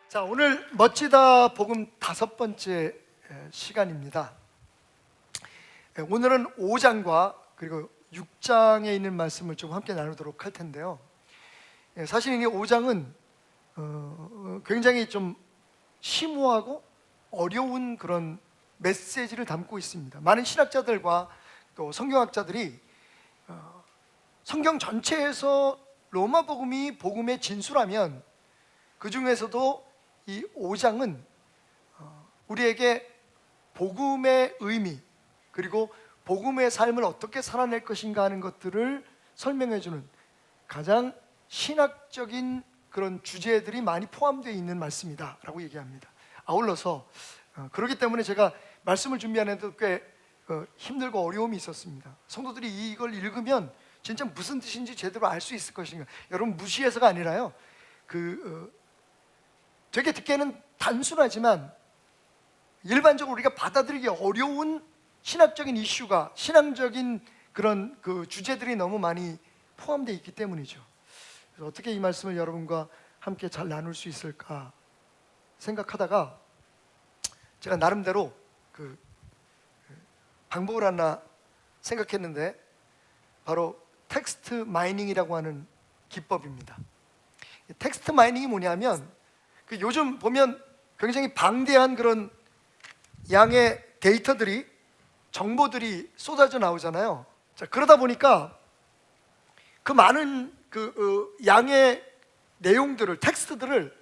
자, 오늘 멋지다 복음 5번째 시간입니다. 오늘은 5장과 그리고 6장에 있는 말씀을 좀 함께 나누도록 할 텐데요. 사실 이 5장은 굉장히 좀 심오하고 어려운 그런 메시지를 담고 있습니다. 많은 신학자들과 또 성경학자들이 성경 전체에서 로마 복음이 복음의 진수라면 그 중에서도 이 5장은 우리에게 복음의 의미 그리고 복음의 삶을 어떻게 살아낼 것인가 하는 것들을 설명해 주는 가장 신학적인 그런 주제들이 많이 포함되어 있는 말씀이다 라고 얘기합니다. 아울러서 그렇기 때문에 제가 말씀을 준비하는데 꽤 힘들고 어려움이 있었습니다. 성도들이 이걸 읽으면 진짜 무슨 뜻인지 제대로 알 수 있을 것인가. 여러분, 무시해서가 아니라요, 되게 듣기에는 단순하지만 일반적으로 우리가 받아들이기 어려운 신학적인 이슈가, 신앙적인 그런 주제들이 너무 많이 포함되어 있기 때문이죠. 그래서 어떻게 이 말씀을 여러분과 함께 잘 나눌 수 있을까 생각하다가 제가 나름대로 방법을 하나 생각했는데, 바로 텍스트 마이닝이라고 하는 기법입니다. 텍스트 마이닝이 뭐냐면, 요즘 보면 굉장히 방대한 그런 양의 데이터들이, 정보들이 쏟아져 나오잖아요. 자, 그러다 보니까 그 많은 양의 내용들을, 텍스트들을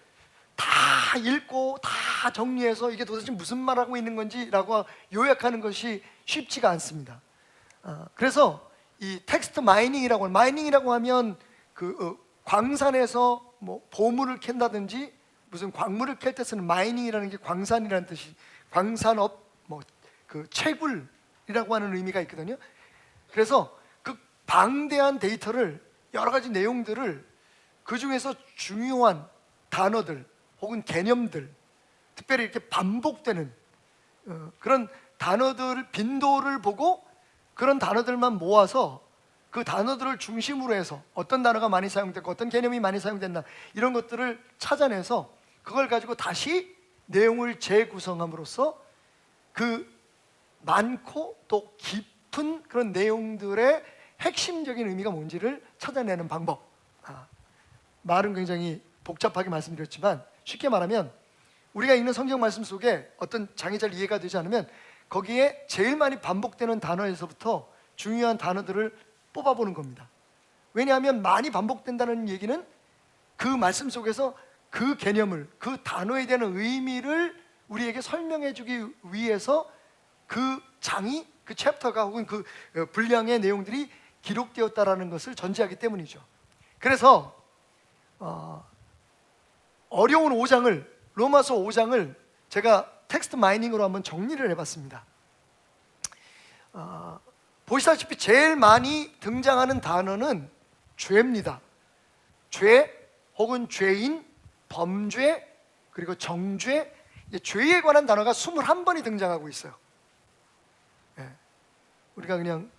다 읽고 다 정리해서 이게 도대체 무슨 말하고 있는 건지라고 요약하는 것이 쉽지가 않습니다. 그래서 이 텍스트 마이닝이라고 하면 광산에서 뭐 보물을 캔다든지, 무슨 광물을 캘 때 쓰는 마이닝이라는 게 광산이라는 뜻이, 광산업, 채굴이라고 하는 의미가 있거든요. 그래서 그 방대한 데이터를, 여러 가지 내용들을, 그 중에서 중요한 단어들 혹은 개념들, 특별히 이렇게 반복되는 그런 단어들 빈도를 보고 그런 단어들만 모아서 그 단어들을 중심으로 해서 어떤 단어가 많이 사용됐고 어떤 개념이 많이 사용됐나, 이런 것들을 찾아내서 그걸 가지고 다시 내용을 재구성함으로써 그 많고 또 깊은 그런 내용들의 핵심적인 의미가 뭔지를 찾아내는 방법. 말은 굉장히 복잡하게 말씀드렸지만 쉽게 말하면, 우리가 읽는 성경 말씀 속에 어떤 장이 잘 이해가 되지 않으면 거기에 제일 많이 반복되는 단어에서부터 중요한 단어들을 뽑아보는 겁니다. 왜냐하면 많이 반복된다는 얘기는 그 말씀 속에서 그 개념을, 그 단어에 대한 의미를 우리에게 설명해 주기 위해서 그 장이, 그 챕터가 혹은 그 분량의 내용들이 기록되었다라는 것을 전제하기 때문이죠. 그래서 어려운 5장을, 로마서 5장을 제가 텍스트 마이닝으로 한번 정리를 해봤습니다. 보시다시피 제일 많이 등장하는 단어는 죄입니다. 죄 혹은 죄인, 범죄, 그리고 정죄, 죄에 관한 단어가 21번이 등장하고 있어요. 우리가 그냥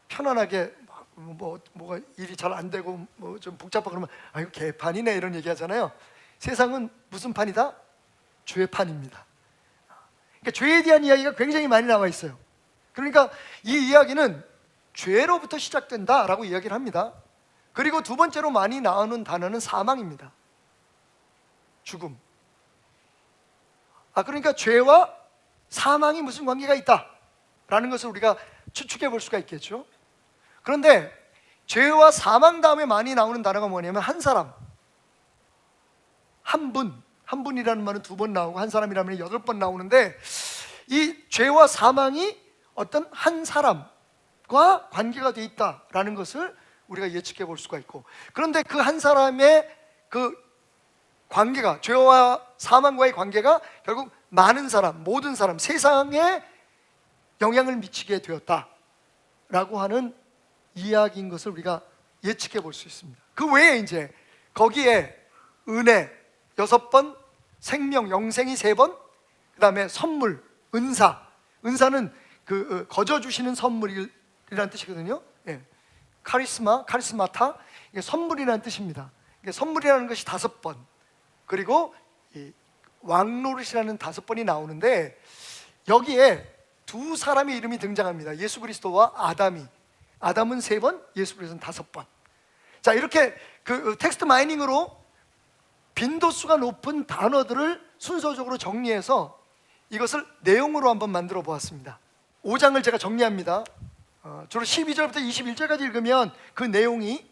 편안하게 뭐가 일이 잘 안 되고 뭐 좀 복잡하고 그러면 이거 개판이네 이런 얘기 하잖아요. 세상은 무슨 판이다? 죄판입니다. 그러니까 죄에 대한 이야기가 굉장히 많이 나와 있어요. 그러니까 이 이야기는 죄로부터 시작된다라고 이야기를 합니다. 그리고 두 번째로 많이 나오는 단어는 사망입니다. 죽음. 그러니까 죄와 사망이 무슨 관계가 있다라는 것을 우리가 추측해 볼 수가 있겠죠. 그런데 죄와 사망 다음에 많이 나오는 단어가 뭐냐면 한 사람, 한 분이라는 말은 2번 나오고 한 사람이라면 8번 나오는데, 이 죄와 사망이 어떤 한 사람과 관계가 되어 있다라는 것을 우리가 예측해 볼 수가 있고, 그런데 그 한 사람의 그 관계가, 죄와 사망과의 관계가 결국 많은 사람, 모든 사람, 세상에 영향을 미치게 되었다라고 하는 이야기인 것을 우리가 예측해 볼 수 있습니다. 그 외에 이제 거기에 은혜 6번, 생명, 영생이 3번, 그 다음에 선물, 은사는 거저 주시는 선물이라는 뜻이거든요. 카리스마타, 이게 선물이라는 뜻입니다. 이게 선물이라는 것이 5번, 그리고 이 왕노릇이라는 5번이 나오는데 여기에 두 사람의 이름이 등장합니다. 예수 그리스도와 아담이. 아담은 3번, 예수 그리스도는 5번. 자, 이렇게 그 텍스트 마이닝으로 빈도수가 높은 단어들을 순서적으로 정리해서 이것을 내용으로 한번 만들어 보았습니다. 5장을 제가 정리합니다. 주로 12절부터 21절까지 읽으면 그 내용이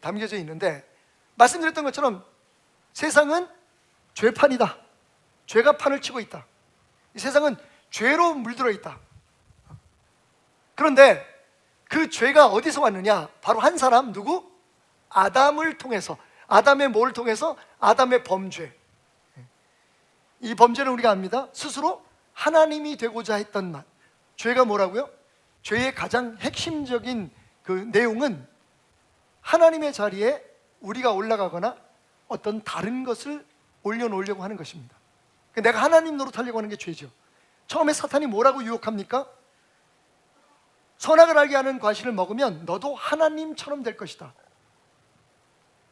담겨져 있는데, 말씀드렸던 것처럼 세상은 죄판이다. 죄가 판을 치고 있다. 이 세상은 죄로 물들어 있다. 그런데 그 죄가 어디서 왔느냐? 바로 한 사람, 누구? 아담을 통해서. 아담의 뭐를 통해서? 아담의 범죄. 이 범죄는 우리가 압니다. 스스로 하나님이 되고자 했던 말. 죄가 뭐라고요? 죄의 가장 핵심적인 그 내용은 하나님의 자리에 우리가 올라가거나 어떤 다른 것을 올려놓으려고 하는 것입니다. 내가 하나님 노릇하려고 하는 게 죄죠. 처음에 사탄이 뭐라고 유혹합니까? 선악을 알게 하는 과실을 먹으면 너도 하나님처럼 될 것이다.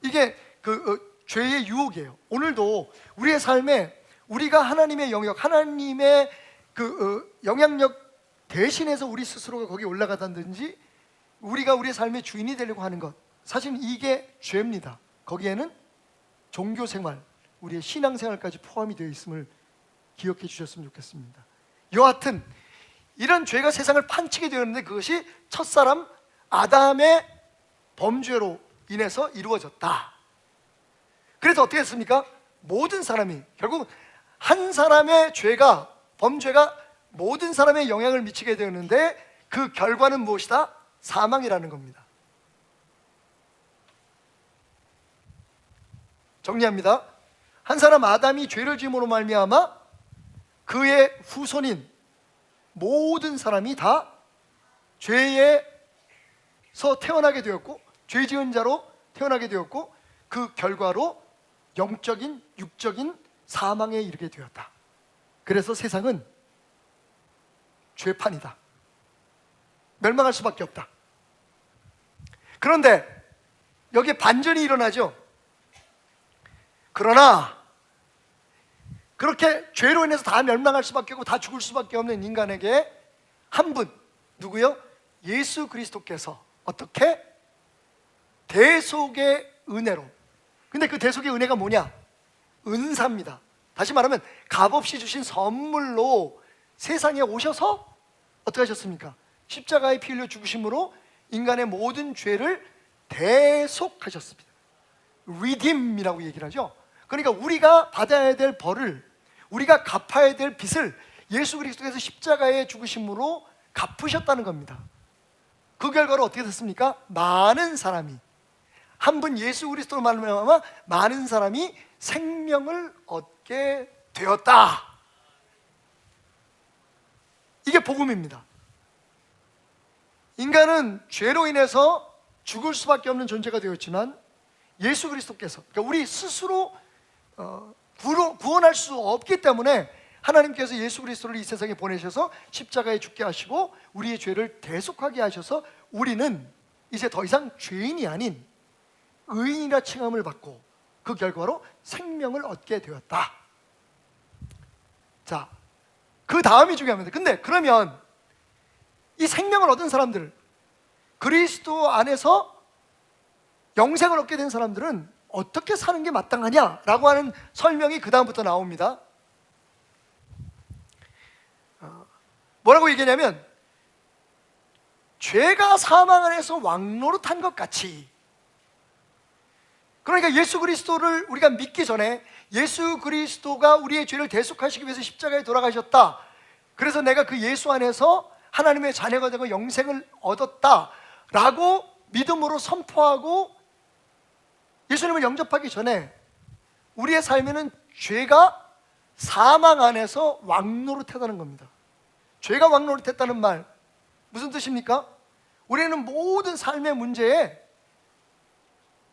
이게 죄의 유혹이에요. 오늘도 우리의 삶에 우리가 하나님의 영역, 하나님의 영향력 대신해서 우리 스스로가 거기에 올라가다든지 우리가 우리의 삶의 주인이 되려고 하는 것, 사실 이게 죄입니다. 거기에는 종교생활, 우리의 신앙생활까지 포함이 되어 있음을 기억해 주셨으면 좋겠습니다. 여하튼 이런 죄가 세상을 판치게 되었는데 그것이 첫사람 아담의 범죄로 인해서 이루어졌다. 그래서 어떻게 했습니까? 모든 사람이, 결국 한 사람의 죄가, 범죄가 모든 사람의 영향을 미치게 되었는데 그 결과는 무엇이다? 사망이라는 겁니다. 정리합니다. 한 사람 아담이 죄를 지음으로 말미암아 그의 후손인 모든 사람이 다 죄에서 태어나게 되었고, 죄 지은 자로 태어나게 되었고, 그 결과로 영적인, 육적인 사망에 이르게 되었다. 그래서 세상은 죄판이다. 멸망할 수밖에 없다. 그런데 여기에 반전이 일어나죠. 그러나 그렇게 죄로 인해서 다 멸망할 수밖에 없고 다 죽을 수밖에 없는 인간에게 한 분, 누구요? 예수 그리스도께서 어떻게? 대속의 은혜로. 근데 그 대속의 은혜가 뭐냐? 은사입니다. 다시 말하면 값없이 주신 선물로 세상에 오셔서 어떻게 하셨습니까? 십자가에 피 흘려 죽으심으로 인간의 모든 죄를 대속하셨습니다. redeem이라고 얘기를 하죠. 그러니까 우리가 받아야 될 벌을, 우리가 갚아야 될 빚을 예수 그리스도께서 십자가의 죽으심으로 갚으셨다는 겁니다. 그 결과로 어떻게 됐습니까? 많은 사람이, 한 분 예수 그리스도로 말미암아 많은 사람이 생명을 얻게 되었다. 이게 복음입니다. 인간은 죄로 인해서 죽을 수밖에 없는 존재가 되었지만 예수 그리스도께서, 그러니까 우리 스스로 구원할 수 없기 때문에 하나님께서 예수 그리스도를 이 세상에 보내셔서 십자가에 죽게 하시고 우리의 죄를 대속하게 하셔서 우리는 이제 더 이상 죄인이 아닌 의인이라 칭함을 받고 그 결과로 생명을 얻게 되었다. 자, 그 다음이 중요합니다. 근데 그러면 이 생명을 얻은 사람들, 그리스도 안에서 영생을 얻게 된 사람들은 어떻게 사는 게 마땅하냐라고 하는 설명이 그 다음부터 나옵니다. 뭐라고 얘기하냐면, 죄가 사망 안에서 왕노릇한 것 같이, 그러니까 예수 그리스도를 우리가 믿기 전에 예수 그리스도가 우리의 죄를 대속하시기 위해서 십자가에 돌아가셨다, 그래서 내가 그 예수 안에서 하나님의 자녀가 되고 영생을 얻었다라고 믿음으로 선포하고 예수님을 영접하기 전에 우리의 삶에는 죄가 사망 안에서 왕노릇했다는 겁니다. 죄가 왕노릇했다는 말 무슨 뜻입니까? 우리는 모든 삶의 문제에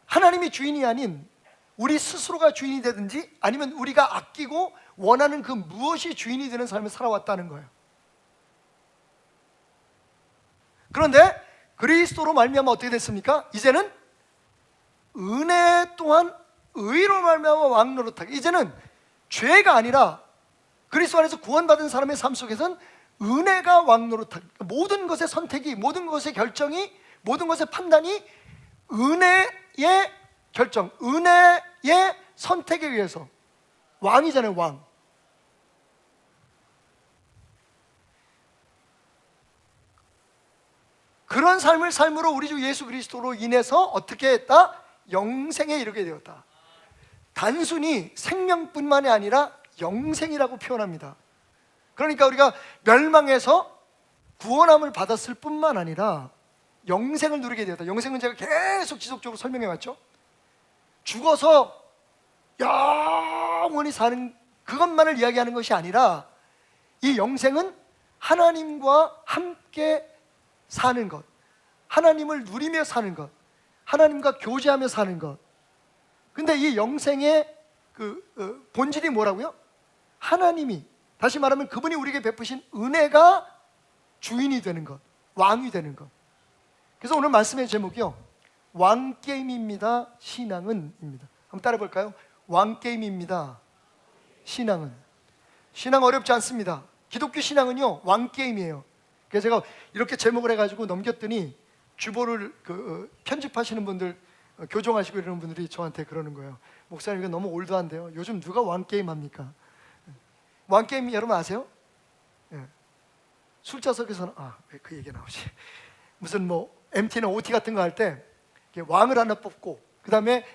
하나님이 주인이 아닌 우리 스스로가 주인이 되든지 아니면 우리가 아끼고 원하는 그 무엇이 주인이 되는 삶을 살아왔다는 거예요. 그런데 그리스도로 말미암아 어떻게 됐습니까? 이제는 은혜 또한 의로 말미암아 왕노릇하게, 이제는 죄가 아니라 그리스도 안에서 구원받은 사람의 삶 속에서는 은혜가 왕노릇한, 모든 것의 선택이, 모든 것의 결정이, 모든 것의 판단이 은혜의 결정, 은혜의 선택에 의해서. 왕이잖아요, 왕. 그런 삶을 삶으로 우리 주 예수 그리스도로 인해서 어떻게 했다? 영생에 이르게 되었다. 단순히 생명뿐만이 아니라 영생이라고 표현합니다. 그러니까 우리가 멸망에서 구원함을 받았을 뿐만 아니라 영생을 누리게 되었다. 영생은 제가 계속 지속적으로 설명해 왔죠. 죽어서 영원히 사는 그것만을 이야기하는 것이 아니라 이 영생은 하나님과 함께 사는 것, 하나님을 누리며 사는 것, 하나님과 교제하며 사는 것. 근데 이 영생의 본질이 뭐라고요? 하나님이, 다시 말하면 그분이 우리에게 베푸신 은혜가 주인이 되는 것, 왕이 되는 것. 그래서 오늘 말씀의 제목이요, 왕게임입니다, 신앙은입니다. 한번 따라 볼까요? 왕게임입니다, 신앙은. 신앙 어렵지 않습니다. 기독교 신앙은요, 왕게임이에요. 그래서 제가 이렇게 제목을 해가지고 넘겼더니 주보를 편집하시는 분들, 교정하시고 이러는 분들이 저한테 그러는 거예요. 목사님, 이거 너무 올드한데요. 요즘 누가 왕게임 합니까? 왕게임 여러분 아세요? 예. 술자석에서는 왜 그 얘기 나오지? 무슨 뭐 MT나 OT 같은 거 할 때 왕을 하나 뽑고 그 다음에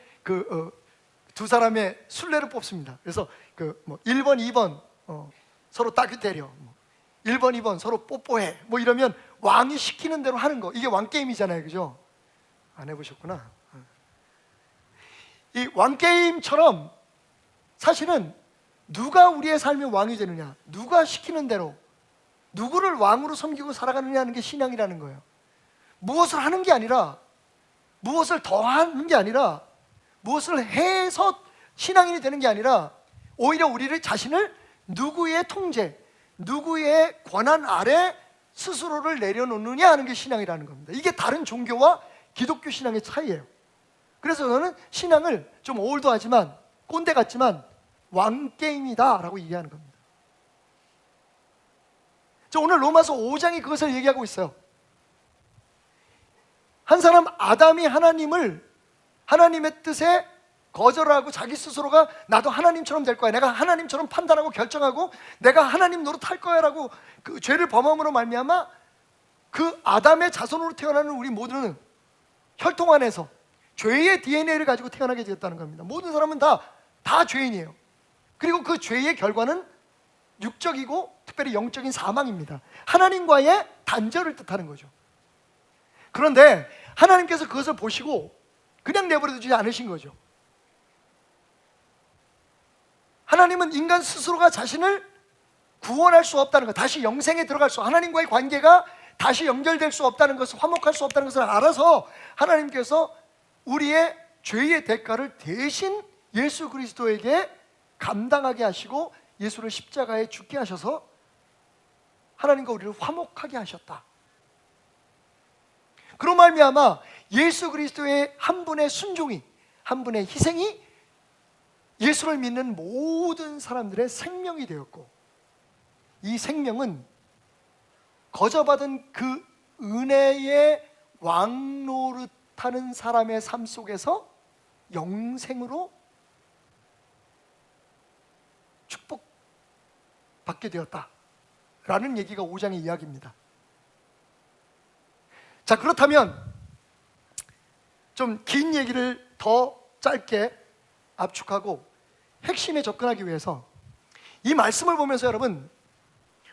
두 사람의 순례를 뽑습니다. 그래서 1번, 2번 서로 따귀 때려, 1번, 2번 서로 뽀뽀해, 뭐 이러면 왕이 시키는 대로 하는 거, 이게 왕게임이잖아요, 그죠? 안 해보셨구나. 이 왕게임처럼 사실은 누가 우리의 삶의 왕이 되느냐, 누가 시키는 대로 누구를 왕으로 섬기고 살아가느냐 하는 게 신앙이라는 거예요. 무엇을 하는 게 아니라, 무엇을 더 하는 게 아니라, 무엇을 해서 신앙인이 되는 게 아니라 오히려 우리를 자신을 누구의 통제, 누구의 권한 아래 스스로를 내려놓느냐 하는 게 신앙이라는 겁니다. 이게 다른 종교와 기독교 신앙의 차이예요. 그래서 저는 신앙을 좀 올드하지만 꼰대 같지만 왕게임이다 라고 얘기하는 겁니다. 저 오늘 로마서 5장이 그것을 얘기하고 있어요. 한 사람 아담이 하나님의 뜻에 거절하고 자기 스스로가 나도 하나님처럼 될 거야, 내가 하나님처럼 판단하고 결정하고 내가 하나님 노릇할 거야 라고 그 죄를 범함으로 말미암아 그 아담의 자손으로 태어나는 우리 모두는 혈통 안에서 죄의 DNA를 가지고 태어나게 되었다는 겁니다. 모든 사람은 다 죄인이에요. 그리고 그 죄의 결과는 육적이고 특별히 영적인 사망입니다. 하나님과의 단절을 뜻하는 거죠. 그런데 하나님께서 그것을 보시고 그냥 내버려 두지 않으신 거죠. 하나님은 인간 스스로가 자신을 구원할 수 없다는 것, 다시 영생에 들어갈 수, 하나님과의 관계가 다시 연결될 수 없다는 것을, 화목할 수 없다는 것을 알아서 하나님께서 우리의 죄의 대가를 대신 예수 그리스도에게 감당하게 하시고 예수를 십자가에 죽게 하셔서 하나님과 우리를 화목하게 하셨다. 그런 말미암아 예수 그리스도의 한 분의 순종이, 한 분의 희생이 예수를 믿는 모든 사람들의 생명이 되었고, 이 생명은 거저받은 그 은혜의 왕노릇하는 사람의 삶 속에서 영생으로 축복받게 되었다라는 얘기가 5장의 이야기입니다. 자, 그렇다면 좀 긴 얘기를 더 짧게 압축하고 핵심에 접근하기 위해서 이 말씀을 보면서 여러분,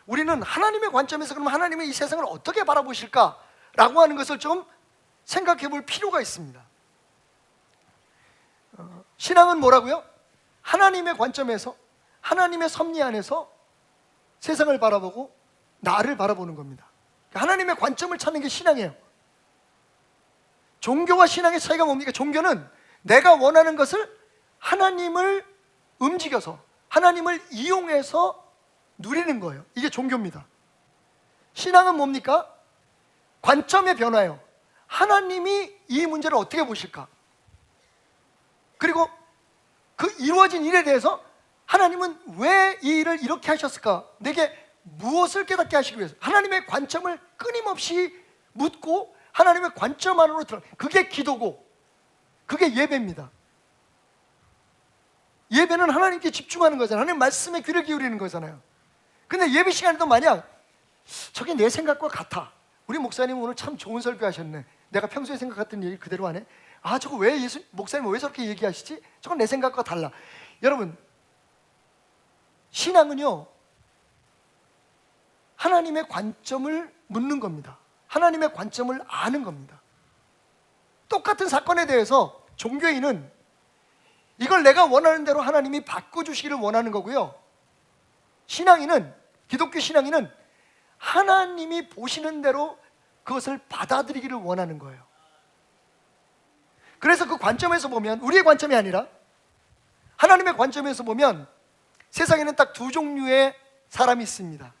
우리는 하나님의 관점에서 그럼 하나님의 이 세상을 어떻게 바라보실까라고 하는 것을 좀 생각해 볼 필요가 있습니다. 신앙은 뭐라고요? 하나님의 관점에서, 하나님의 섭리 안에서 세상을 바라보고 나를 바라보는 겁니다. 하나님의 관점을 찾는 게 신앙이에요. 종교와 신앙의 차이가 뭡니까? 종교는 내가 원하는 것을 하나님을 움직여서, 하나님을 이용해서 누리는 거예요. 이게 종교입니다. 신앙은 뭡니까? 관점의 변화예요. 하나님이 이 문제를 어떻게 보실까? 그리고 그 이루어진 일에 대해서 하나님은 왜 이 일을 이렇게 하셨을까? 내게 무엇을 깨닫게 하시기 위해서 하나님의 관점을 끊임없이 묻고 하나님의 관점 안으로 들어. 그게 기도고 그게 예배입니다. 예배는 하나님께 집중하는 거잖아요. 하나님 말씀에 귀를 기울이는 거잖아요. 근데 예배 시간에도 만약 저게 내 생각과 같아. 우리 목사님 오늘 참 좋은 설교하셨네. 내가 평소에 생각했던 얘기 그대로 하네. 아, 저거 왜 목사님 왜 저렇게 얘기하시지? 저건 내 생각과 달라. 여러분, 신앙은요, 하나님의 관점을 묻는 겁니다. 하나님의 관점을 아는 겁니다. 똑같은 사건에 대해서 종교인은 이걸 내가 원하는 대로 하나님이 바꿔주시기를 원하는 거고요. 신앙인은, 기독교 신앙인은 하나님이 보시는 대로 그것을 받아들이기를 원하는 거예요. 그래서 그 관점에서 보면, 우리의 관점이 아니라 하나님의 관점에서 보면 세상에는 딱 두 종류의 사람이 있습니다.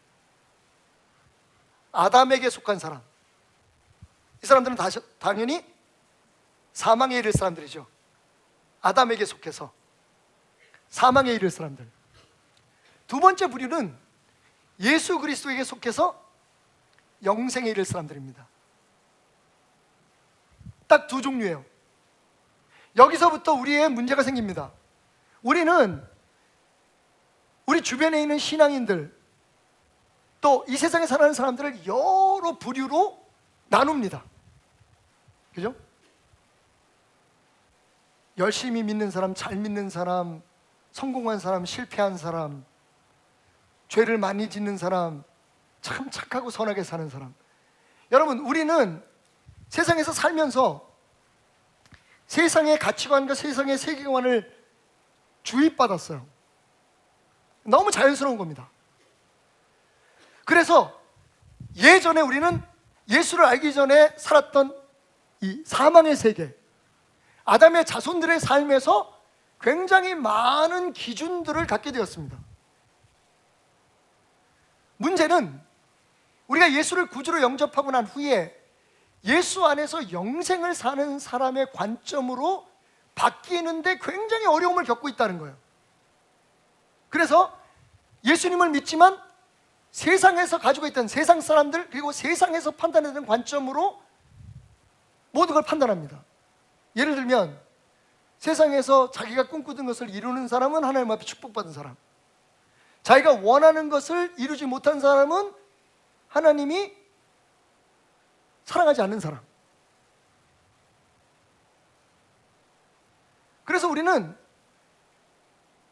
아담에게 속한 사람, 이 사람들은 당연히 사망에 이를 사람들이죠. 아담에게 속해서 사망에 이를 사람들. 두 번째 부류는 예수 그리스도에게 속해서 영생에 이를 사람들입니다. 딱 두 종류예요. 여기서부터 우리의 문제가 생깁니다. 우리는 우리 주변에 있는 신앙인들, 또 이 세상에 사는 사람들을 여러 부류로 나눕니다. 그죠? 열심히 믿는 사람, 잘 믿는 사람, 성공한 사람, 실패한 사람, 죄를 많이 짓는 사람, 참 착하고 선하게 사는 사람. 여러분, 우리는 세상에서 살면서 세상의 가치관과 세상의 세계관을 주입받았어요. 너무 자연스러운 겁니다. 그래서 예전에 우리는 예수를 알기 전에 살았던 이 사망의 세계, 아담의 자손들의 삶에서 굉장히 많은 기준들을 갖게 되었습니다. 문제는 우리가 예수를 구주로 영접하고 난 후에 예수 안에서 영생을 사는 사람의 관점으로 바뀌는데 굉장히 어려움을 겪고 있다는 거예요. 그래서 예수님을 믿지만 세상에서 가지고 있던 세상 사람들, 그리고 세상에서 판단하는 관점으로 모든 걸 판단합니다. 예를 들면 세상에서 자기가 꿈꾸던 것을 이루는 사람은 하나님 앞에 축복받은 사람, 자기가 원하는 것을 이루지 못한 사람은 하나님이 사랑하지 않는 사람. 그래서 우리는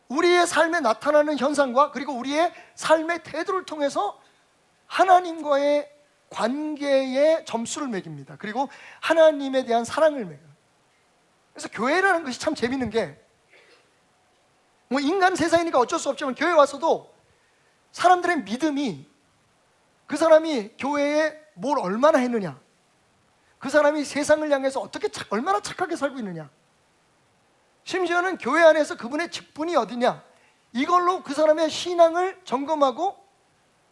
우리의 삶에 나타나는 현상과 그리고 우리의 삶의 태도를 통해서 하나님과의 관계에 점수를 매깁니다. 그리고 하나님에 대한 사랑을 매겨요. 그래서 교회라는 것이 참 재밌는 게, 뭐 인간 세상이니까 어쩔 수 없지만 교회 와서도 사람들의 믿음이 그 사람이 교회에 뭘 얼마나 했느냐, 그 사람이 세상을 향해서 어떻게 얼마나 착하게 살고 있느냐, 심지어는 교회 안에서 그분의 직분이 어디냐, 이걸로 그 사람의 신앙을 점검하고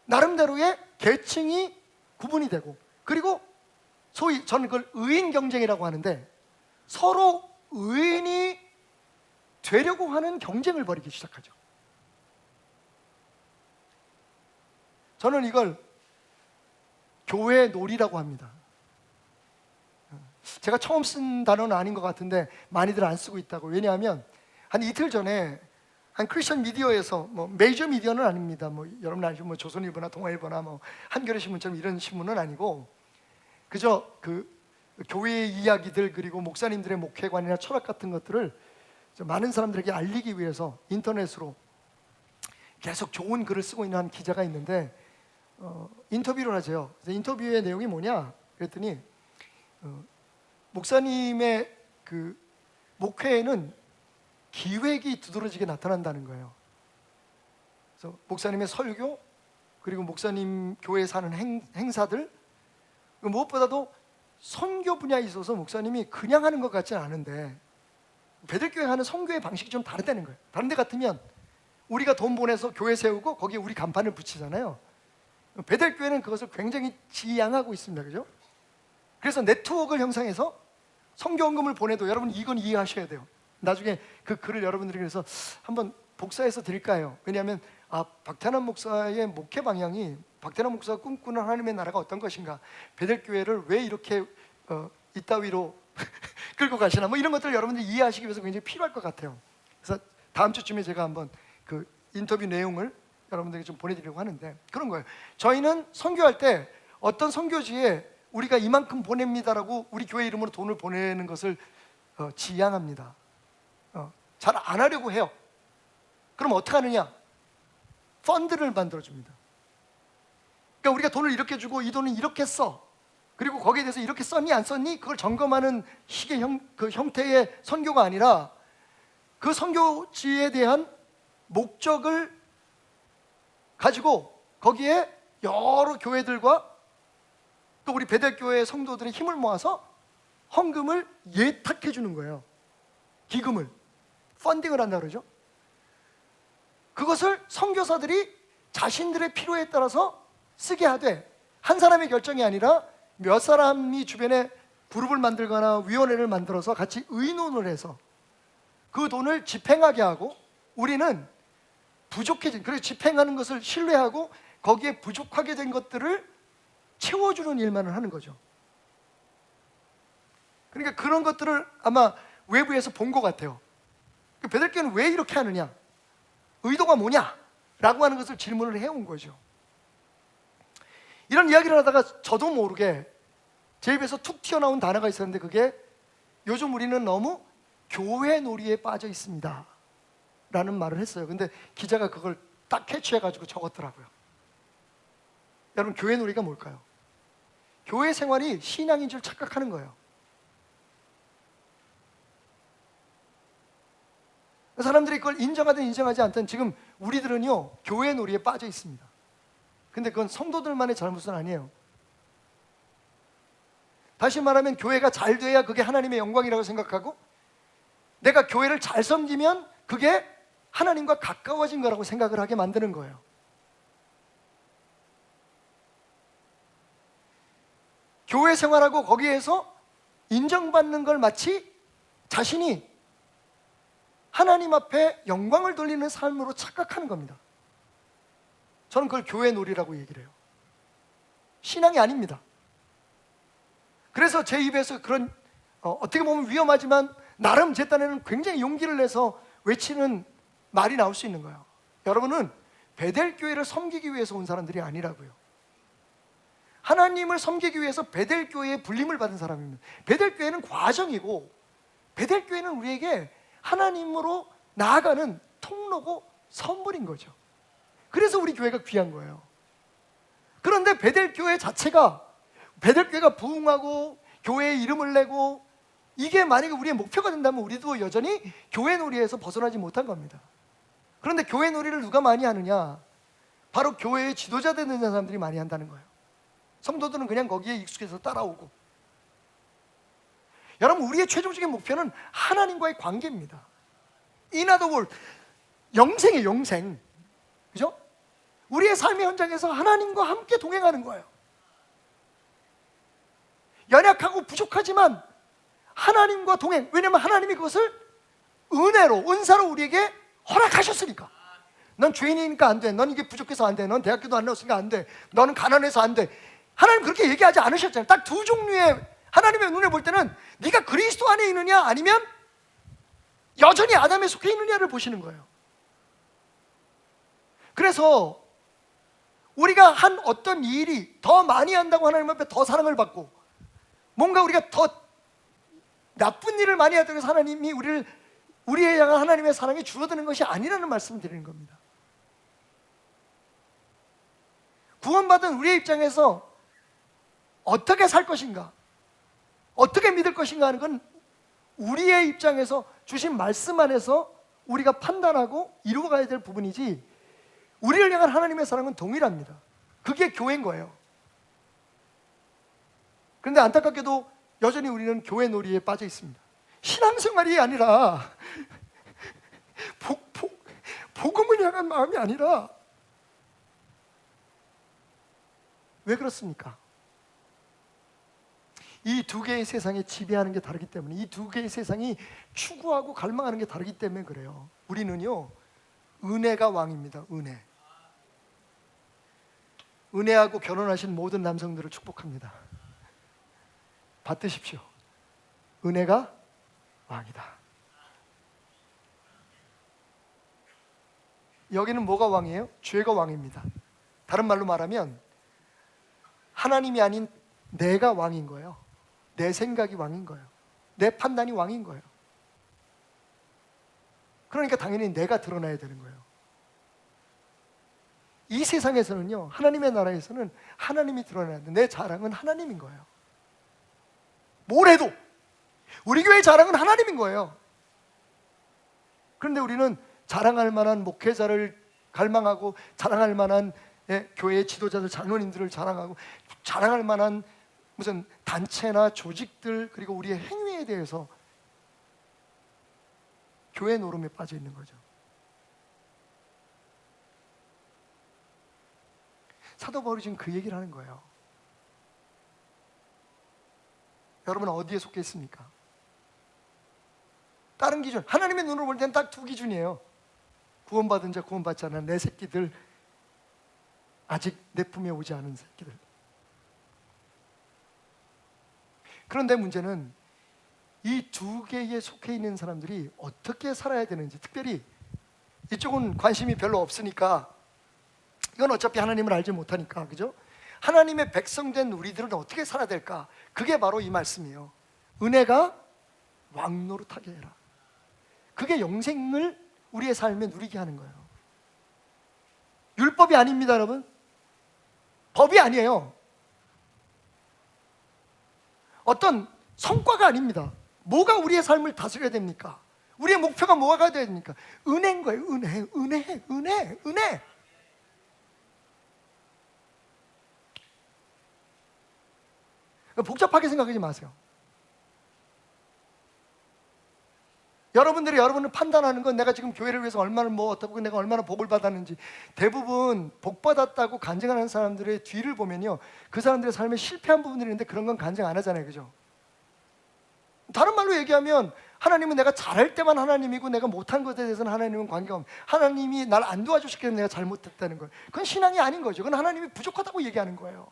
나름대로의 계층이 구분이 되고, 그리고 소위 저는 그걸 의인 경쟁이라고 하는데 서로 의인이 되려고 하는 경쟁을 벌이기 시작하죠. 저는 이걸 교회 놀이라고 합니다. 제가 처음 쓴 단어는 아닌 것 같은데 많이들 안 쓰고 있다고. 왜냐하면 한 이틀 전에 한 크리스천 미디어에서, 뭐 메이저 미디어는 아닙니다. 뭐 여러분 아시죠? 뭐 조선일보나 동아일보나 뭐 한겨레 신문처럼 이런 신문은 아니고, 그저 그 교회의 이야기들, 그리고 목사님들의 목회관이나 철학 같은 것들을 많은 사람들에게 알리기 위해서 인터넷으로 계속 좋은 글을 쓰고 있는 한 기자가 있는데 인터뷰를 하세요. 그래서 인터뷰의 내용이 뭐냐 그랬더니 목사님의 그 목회에는 기획이 두드러지게 나타난다는 거예요. 그래서 목사님의 설교, 그리고 목사님 교회에 사는 행사들, 무엇보다도 선교 분야에 있어서 목사님이 그냥 하는 것 같지는 않은데, 베들교회 하는 선교의 방식이 좀 다르다는 거예요. 다른 데 같으면 우리가 돈 보내서 교회 세우고 거기에 우리 간판을 붙이잖아요. 베들교회는 그것을 굉장히 지양하고 있습니다. 그죠? 그래서 네트워크를 형성해서 선교헌금을 보내도, 여러분 이건 이해하셔야 돼요. 나중에 그 글을 여러분들이 그래서 한번 복사해서 드릴까요? 왜냐하면 박태남 목사의 목회 방향이, 박태남 목사가 꿈꾸는 하나님의 나라가 어떤 것인가, 베델교회를 왜 이렇게 이따위로 끌고 가시나, 뭐 이런 것들을 여러분들이 이해하시기 위해서 굉장히 필요할 것 같아요. 그래서 다음 주쯤에 제가 한번 그 인터뷰 내용을 여러분들에게 좀 보내드리려고 하는데, 그런 거예요. 저희는 선교할 때 어떤 선교지에 우리가 이만큼 보냅니다라고 우리 교회 이름으로 돈을 보내는 것을 지양합니다. 잘 안 하려고 해요. 그럼 어떻게 하느냐? 펀드를 만들어줍니다. 그러니까 우리가 돈을 이렇게 주고 이 돈은 이렇게 써, 그리고 거기에 대해서 이렇게 썼니 안 썼니 그걸 점검하는 식의 그 형태의 선교가 아니라, 그 선교지에 대한 목적을 가지고 거기에 여러 교회들과 또 우리 베델교회 성도들의 힘을 모아서 헌금을 예탁해 주는 거예요. 기금을, 펀딩을 한다 그러죠. 그것을 선교사들이 자신들의 필요에 따라서 쓰게 하되, 한 사람의 결정이 아니라 몇 사람이 주변에 그룹을 만들거나 위원회를 만들어서 같이 의논을 해서 그 돈을 집행하게 하고, 우리는 부족해진, 그래서 집행하는 것을 신뢰하고 거기에 부족하게 된 것들을 채워주는 일만을 하는 거죠. 그러니까 그런 것들을 아마 외부에서 본 것 같아요. 베델교회는 왜 이렇게 하느냐, 의도가 뭐냐 라고 하는 것을 질문을 해온 거죠. 이런 이야기를 하다가 저도 모르게 제 입에서 툭 튀어나온 단어가 있었는데, 그게 요즘 우리는 너무 교회 놀이에 빠져 있습니다 라는 말을 했어요. 근데 기자가 그걸 딱 캐치해가지고 적었더라고요. 여러분, 교회 놀이가 뭘까요? 교회 생활이 신앙인 줄 착각하는 거예요. 사람들이 그걸 인정하든 인정하지 않든 지금 우리들은요 교회 놀이에 빠져 있습니다. 근데 그건 성도들만의 잘못은 아니에요. 다시 말하면 교회가 잘 돼야 그게 하나님의 영광이라고 생각하고, 내가 교회를 잘 섬기면 그게 하나님과 가까워진 거라고 생각을 하게 만드는 거예요. 교회 생활하고 거기에서 인정받는 걸 마치 자신이 하나님 앞에 영광을 돌리는 삶으로 착각하는 겁니다. 저는 그걸 교회 놀이라고 얘기를 해요. 신앙이 아닙니다. 그래서 제 입에서 그런 어떻게 보면 위험하지만 나름 제 딴에는 굉장히 용기를 내서 외치는 말이 나올 수 있는 거예요. 여러분은 베델교회를 섬기기 위해서 온 사람들이 아니라고요. 하나님을 섬기기 위해서 베델교회에 불림을 받은 사람입니다. 베델교회는 과정이고, 베델교회는 우리에게 하나님으로 나아가는 통로고 선물인 거죠. 그래서 우리 교회가 귀한 거예요. 그런데 베델교회 자체가, 베델교회가 부흥하고 교회에 이름을 내고, 이게 만약에 우리의 목표가 된다면 우리도 여전히 교회 놀이에서 벗어나지 못한 겁니다. 그런데 교회 놀이를 누가 많이 하느냐? 바로 교회의 지도자 되는 사람들이 많이 한다는 거예요. 성도들은 그냥 거기에 익숙해서 따라오고. 여러분, 우리의 최종적인 목표는 하나님과의 관계입니다. In other words, 영생이에요, 영생. 그죠? 우리의 삶의 현장에서 하나님과 함께 동행하는 거예요. 연약하고 부족하지만 하나님과 동행. 왜냐하면 하나님이 그것을 은혜로, 은사로 우리에게 허락하셨으니까. 넌 죄인이니까 안 돼. 넌 이게 부족해서 안 돼. 넌 대학교도 안 나왔으니까 안 돼. 너는 가난해서 안 돼. 하나님 그렇게 얘기하지 않으셨잖아요. 딱 두 종류의, 하나님의 눈에 볼 때는 네가 그리스도 안에 있느냐 아니면 여전히 아담에 속해 있느냐를 보시는 거예요. 그래서 우리가 한 어떤 일이 더 많이 한다고 하나님 앞에 더 사랑을 받고, 뭔가 우리가 더 나쁜 일을 많이 하다고 해서 하나님이 우리에 향한 하나님의 사랑이 줄어드는 것이 아니라는 말씀을 드리는 겁니다. 구원받은 우리의 입장에서 어떻게 살 것인가, 어떻게 믿을 것인가 하는 건 우리의 입장에서 주신 말씀 안에서 우리가 판단하고 이루어가야 될 부분이지, 우리를 향한 하나님의 사랑은 동일합니다. 그게 교회인 거예요. 그런데 안타깝게도 여전히 우리는 교회 놀이에 빠져 있습니다. 신앙생활이 아니라 복음을 향한 마음이 아니라. 왜 그렇습니까? 이 두 개의 세상이 지배하는 게 다르기 때문에, 이 두 개의 세상이 추구하고 갈망하는 게 다르기 때문에 그래요. 우리는요 은혜가 왕입니다. 은혜하고 결혼하신 모든 남성들을 축복합니다. 받으십시오. 은혜가 왕이다. 여기는 뭐가 왕이에요? 죄가 왕입니다. 다른 말로 말하면 하나님이 아닌 내가 왕인 거예요. 내 생각이 왕인 거예요. 내 판단이 왕인 거예요. 그러니까 당연히 내가 드러나야 되는 거예요. 이 세상에서는요, 하나님의 나라에서는 하나님이 드러나야 돼. 내 자랑은 하나님인 거예요. 뭘 해도 우리 교회의 자랑은 하나님인 거예요. 그런데 우리는 자랑할 만한 목회자를 갈망하고, 자랑할 만한 교회의 지도자들, 장로님들을 자랑하고, 자랑할 만한 무슨 단체나 조직들, 그리고 우리의 행위에 대해서 교회 노름에 빠져 있는 거죠. 사도 바울이 지금 그 얘기를 하는 거예요. 여러분은 어디에 속해 있습니까? 다른 기준, 하나님의 눈으로 볼 때는 딱 두 기준이에요. 구원받은 자, 구원받지 않은 내 새끼들, 아직 내 품에 오지 않은 새끼들. 그런데 문제는 이 두 개에 속해 있는 사람들이 어떻게 살아야 되는지, 특별히 이쪽은 관심이 별로 없으니까, 이건 어차피 하나님을 알지 못하니까, 그죠? 하나님의 백성된 우리들은 어떻게 살아야 될까? 그게 바로 이 말씀이에요. 은혜가 왕노릇하게 해라. 그게 영생을 우리의 삶에 누리게 하는 거예요. 율법이 아닙니다, 여러분. 법이 아니에요. 어떤 성과가 아닙니다. 뭐가 우리의 삶을 다스려야 됩니까? 우리의 목표가 뭐가 돼야 됩니까? 은혜인 거예요. 은혜. 복잡하게 생각하지 마세요. 여러분을 판단하는 건 내가 지금 교회를 위해서 얼마나 어떻고 내가 얼마나 복을 받았는지, 대부분 복 받았다고 간증하는 사람들의 뒤를 보면요, 그 사람들의 삶에 실패한 부분들이 있는데 그런 건 간증 안 하잖아요, 그죠? 다른 말로 얘기하면 하나님은 내가 잘할 때만 하나님이고 내가 못한 것에 대해서는 하나님은 관계가 없는, 하나님이 날 안 도와주셨기 때문에 내가 잘못했다는 거예요. 그건 신앙이 아닌 거죠. 그건 하나님이 부족하다고 얘기하는 거예요.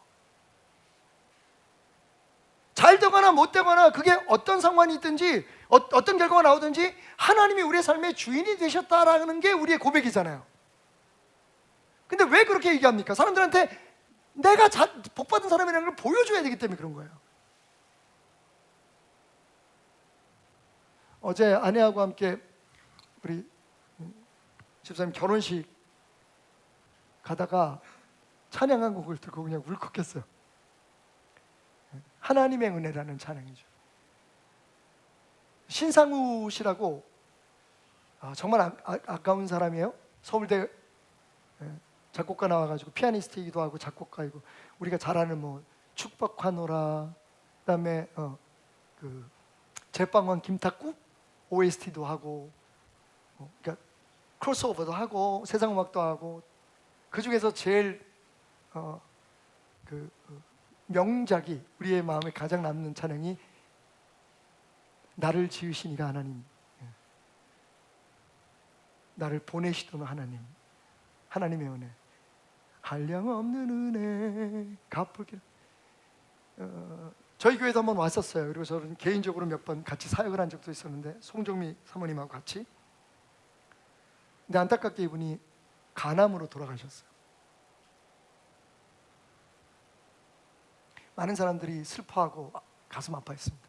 잘 되거나 못 되거나 그게 어떤 상황이 있든지 어떤 결과가 나오든지 하나님이 우리의 삶의 주인이 되셨다라는 게 우리의 고백이잖아요. 근데 왜 그렇게 얘기합니까? 사람들한테 내가 복받은 사람이라는 걸 보여줘야 되기 때문에 그런 거예요. 어제 아내하고 함께 우리 집사님 결혼식 가다가 찬양한 곡을 듣고 그냥 울컥했어요. 하나님의 은혜라는 찬양이죠. 신상우 씨라고 정말 아까운 사람이에요. 서울대 작곡가 나와가지고 피아니스트이기도 하고 작곡가이고, 우리가 잘 아는 축복하노라, 그다음에 그 제빵왕 김탁구 OST도 하고, 그러니까 크로스오버도 하고 세상음악도 하고, 그 중에서 제일 명작이 우리의 마음에 가장 남는 찬양이 나를 지으신 이가 하나님, 나를 보내시던 하나님, 하나님의 은혜, 한량없는 은혜 갚을게. 저희 교회도 한번 왔었어요. 그리고 저는 개인적으로 몇 번 같이 사역을 한 적도 있었는데, 송정미 사모님하고 같이. 근데 안타깝게 이분이 간암으로 돌아가셨어요. 많은 사람들이 슬퍼하고 가슴 아파했습니다.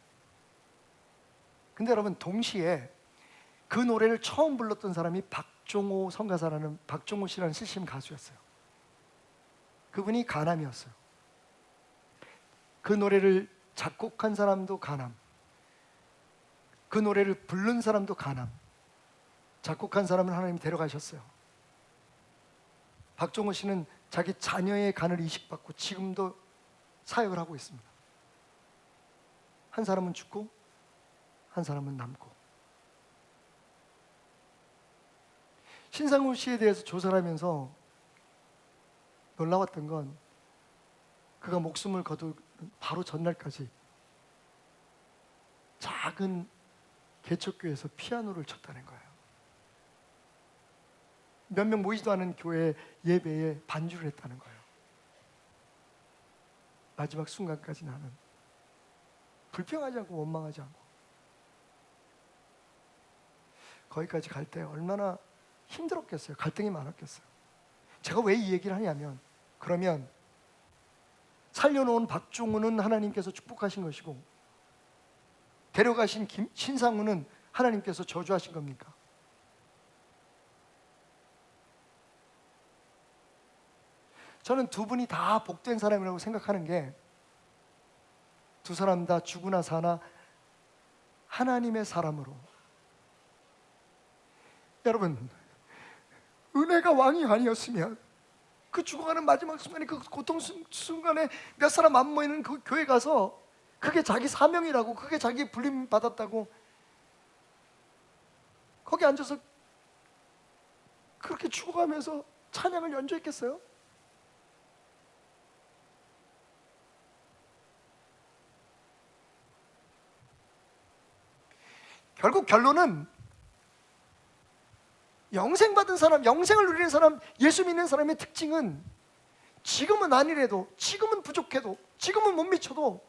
근데 여러분, 동시에 그 노래를 처음 불렀던 사람이 박종호 성가사라는, 박종호 씨라는 CCM 가수였어요. 그분이 간암이었어요. 그 노래를 작곡한 사람도 간암, 그 노래를 부른 사람도 간암, 작곡한 사람은 하나님이 데려가셨어요. 박종호 씨는 자기 자녀의 간을 이식받고 지금도 사역을 하고 있습니다. 한 사람은 죽고 한 사람은 남고. 신상우 씨에 대해서 조사를 하면서 놀라웠던 건, 그가 목숨을 거둔 바로 전날까지 작은 개척교회에서 피아노를 쳤다는 거예요. 몇 명 모이지도 않은 교회 예배에 반주를 했다는 거예요. 마지막 순간까지 나는 불평하지 않고 원망하지 않고. 거기까지 갈 때 얼마나 힘들었겠어요. 갈등이 많았겠어요. 제가 왜 이 얘기를 하냐면, 그러면 살려놓은 박종훈은 하나님께서 축복하신 것이고 데려가신 신상훈은 하나님께서 저주하신 겁니까? 저는 두 분이 다 복된 사람이라고 생각하는 게, 두 사람 다 죽으나 사나 하나님의 사람으로. 여러분, 은혜가 왕이 아니었으면 그 죽어가는 마지막 순간에, 그 고통 순간에 몇 사람 안 모이는 그 교회 가서 그게 자기 사명이라고, 그게 자기 불림 받았다고 거기 앉아서 그렇게 죽어가면서 찬양을 연주했겠어요? 결국 결론은 영생 받은 사람, 영생을 누리는 사람, 예수 믿는 사람의 특징은 지금은 아니래도, 지금은 부족해도, 지금은 못 미쳐도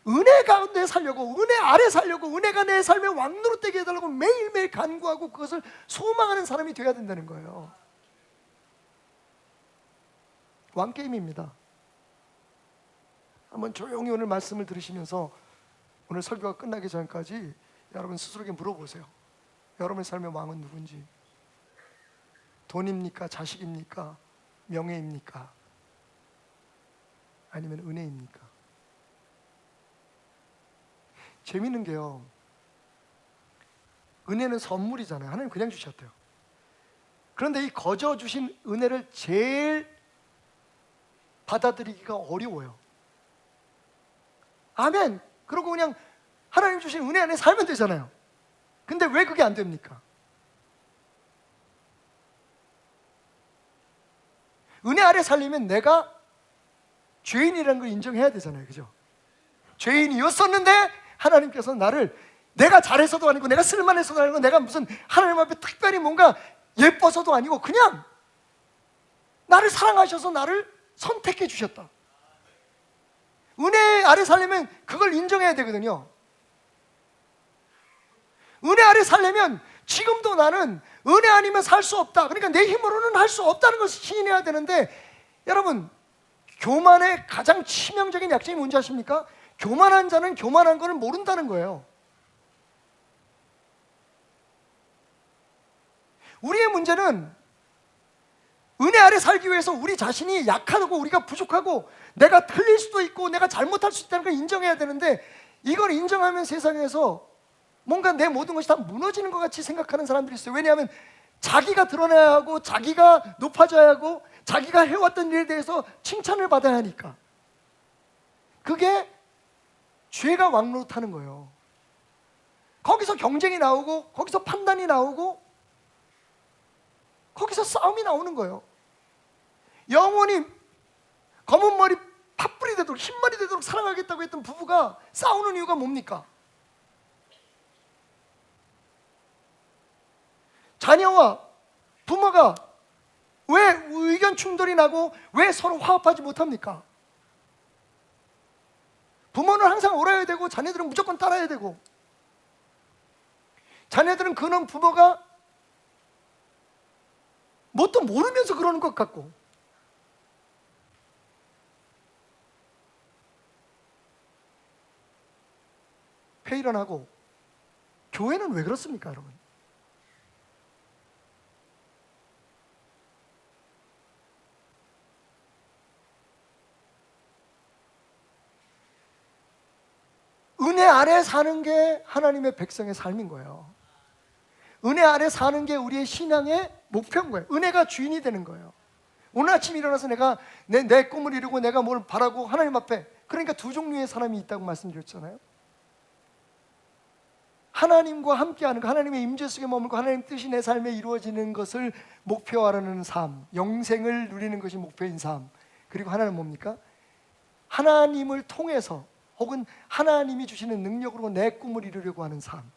은혜 가운데 살려고, 은혜 아래 살려고, 은혜가 내 삶의 왕노릇되게 해달라고 매일매일 간구하고 그것을 소망하는 사람이 되어야 된다는 거예요. 왕게임입니다. 한번 조용히 오늘 말씀을 들으시면서 오늘 설교가 끝나기 전까지 여러분 스스로에게 물어보세요. 여러분의 삶의 왕은 누군지. 돈입니까? 자식입니까? 명예입니까? 아니면 은혜입니까? 재밌는 게요, 은혜는 선물이잖아요. 하나님 그냥 주셨대요. 그런데 이 거저 주신 은혜를 제일 받아들이기가 어려워요. 아멘! 그러고 그냥 하나님 주신 은혜 안에 살면 되잖아요. 근데 왜 그게 안 됩니까? 은혜 아래 살려면 내가 죄인이라는 걸 인정해야 되잖아요. 그죠? 죄인이었었는데 하나님께서 나를, 내가 잘해서도 아니고 내가 쓸만해서도 아니고 내가 무슨 하나님 앞에 특별히 뭔가 예뻐서도 아니고 그냥 나를 사랑하셔서 나를 선택해 주셨다. 은혜 아래 살려면 그걸 인정해야 되거든요. 은혜 아래 살려면 지금도 나는 은혜 아니면 살 수 없다, 그러니까 내 힘으로는 할 수 없다는 것을 시인해야 되는데, 여러분, 교만의 가장 치명적인 약점이 뭔지 아십니까? 교만한 자는 교만한 것을 모른다는 거예요. 우리의 문제는 은혜 아래 살기 위해서 우리 자신이 약하고 우리가 부족하고 내가 틀릴 수도 있고 내가 잘못할 수 있다는 걸 인정해야 되는데, 이걸 인정하면 세상에서 뭔가 내 모든 것이 다 무너지는 것 같이 생각하는 사람들이 있어요. 왜냐하면 자기가 드러나야 하고 자기가 높아져야 하고 자기가 해왔던 일에 대해서 칭찬을 받아야 하니까. 그게 죄가 왕노릇하는 거예요. 거기서 경쟁이 나오고 거기서 판단이 나오고 거기서 싸움이 나오는 거예요. 영원히 검은 머리 팥불이 되도록, 흰머리 되도록 사랑하겠다고 했던 부부가 싸우는 이유가 뭡니까? 자녀와 부모가 왜 의견 충돌이 나고 왜 서로 화합하지 못합니까? 부모는 항상 옳아야 되고 자녀들은 무조건 따라야 되고, 자녀들은 그런 부모가 뭣도 모르면서 그러는 것 같고, 회의를 하고. 교회는 왜 그렇습니까, 여러분? 은혜 아래 사는 게 하나님의 백성의 삶인 거예요. 은혜 아래 사는 게 우리의 신앙의 목표인 거예요. 은혜가 주인이 되는 거예요. 오늘 아침 일어나서 내가 내 꿈을 이루고 내가 뭘 바라고 하나님 앞에, 그러니까 두 종류의 사람이 있다고 말씀드렸잖아요. 하나님과 함께하는 거, 하나님의 임재 속에 머물고 하나님 뜻이 내 삶에 이루어지는 것을 목표하라는 삶, 영생을 누리는 것이 목표인 삶. 그리고 하나는 뭡니까? 하나님을 통해서 혹은 하나님이 주시는 능력으로 내 꿈을 이루려고 하는 삶.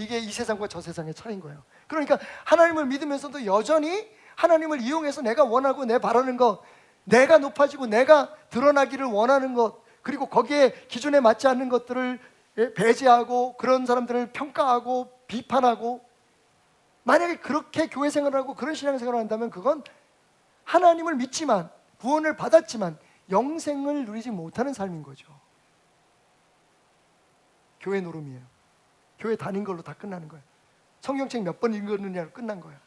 이게 이 세상과 저 세상의 차이인 거예요. 그러니까 하나님을 믿으면서도 여전히 하나님을 이용해서 내가 원하고 내 바라는 것, 내가 높아지고 내가 드러나기를 원하는 것, 그리고 거기에 기준에 맞지 않는 것들을 배제하고 그런 사람들을 평가하고 비판하고, 만약에 그렇게 교회 생활하고 그런 신앙생활을 한다면 그건 하나님을 믿지만, 구원을 받았지만 영생을 누리지 못하는 삶인 거죠. 교회 노름이에요. 교회 다닌 걸로 다 끝나는 거예요. 성경책 몇 번 읽었느냐로 끝난 거예요.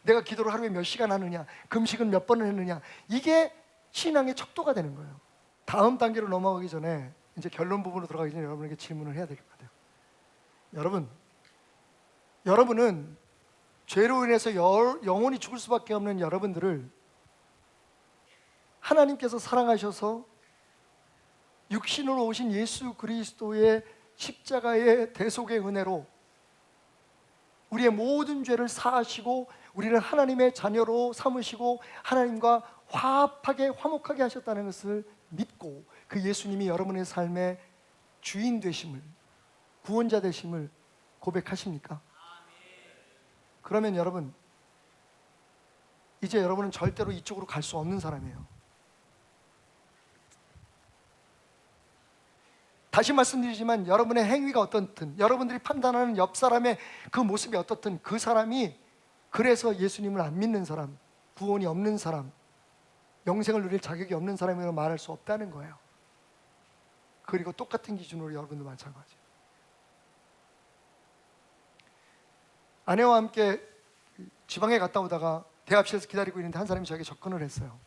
내가 기도를 하루에 몇 시간 하느냐, 금식은 몇 번을 했느냐, 이게 신앙의 척도가 되는 거예요. 다음 단계로 넘어가기 전에, 이제 결론 부분으로 들어가기 전에 여러분에게 질문을 해야 될 것 같아요. 여러분은 죄로 인해서 영원히 죽을 수밖에 없는 여러분들을 하나님께서 사랑하셔서 육신으로 오신 예수 그리스도의 십자가의 대속의 은혜로 우리의 모든 죄를 사하시고 우리를 하나님의 자녀로 삼으시고 하나님과 화합하게, 화목하게 하셨다는 것을 믿고, 그 예수님이 여러분의 삶의 주인 되심을, 구원자 되심을 고백하십니까? 그러면 여러분, 이제 여러분은 절대로 이쪽으로 갈 수 없는 사람이에요. 다시 말씀드리지만 여러분의 행위가 어떻든, 여러분들이 판단하는 옆 사람의 그 모습이 어떻든, 그 사람이 그래서 예수님을 안 믿는 사람, 구원이 없는 사람, 영생을 누릴 자격이 없는 사람이라고 말할 수 없다는 거예요. 그리고 똑같은 기준으로 여러분도 마찬가지예요. 아내와 함께 지방에 갔다 오다가 대합실에서 기다리고 있는데 한 사람이 저에게 접근을 했어요.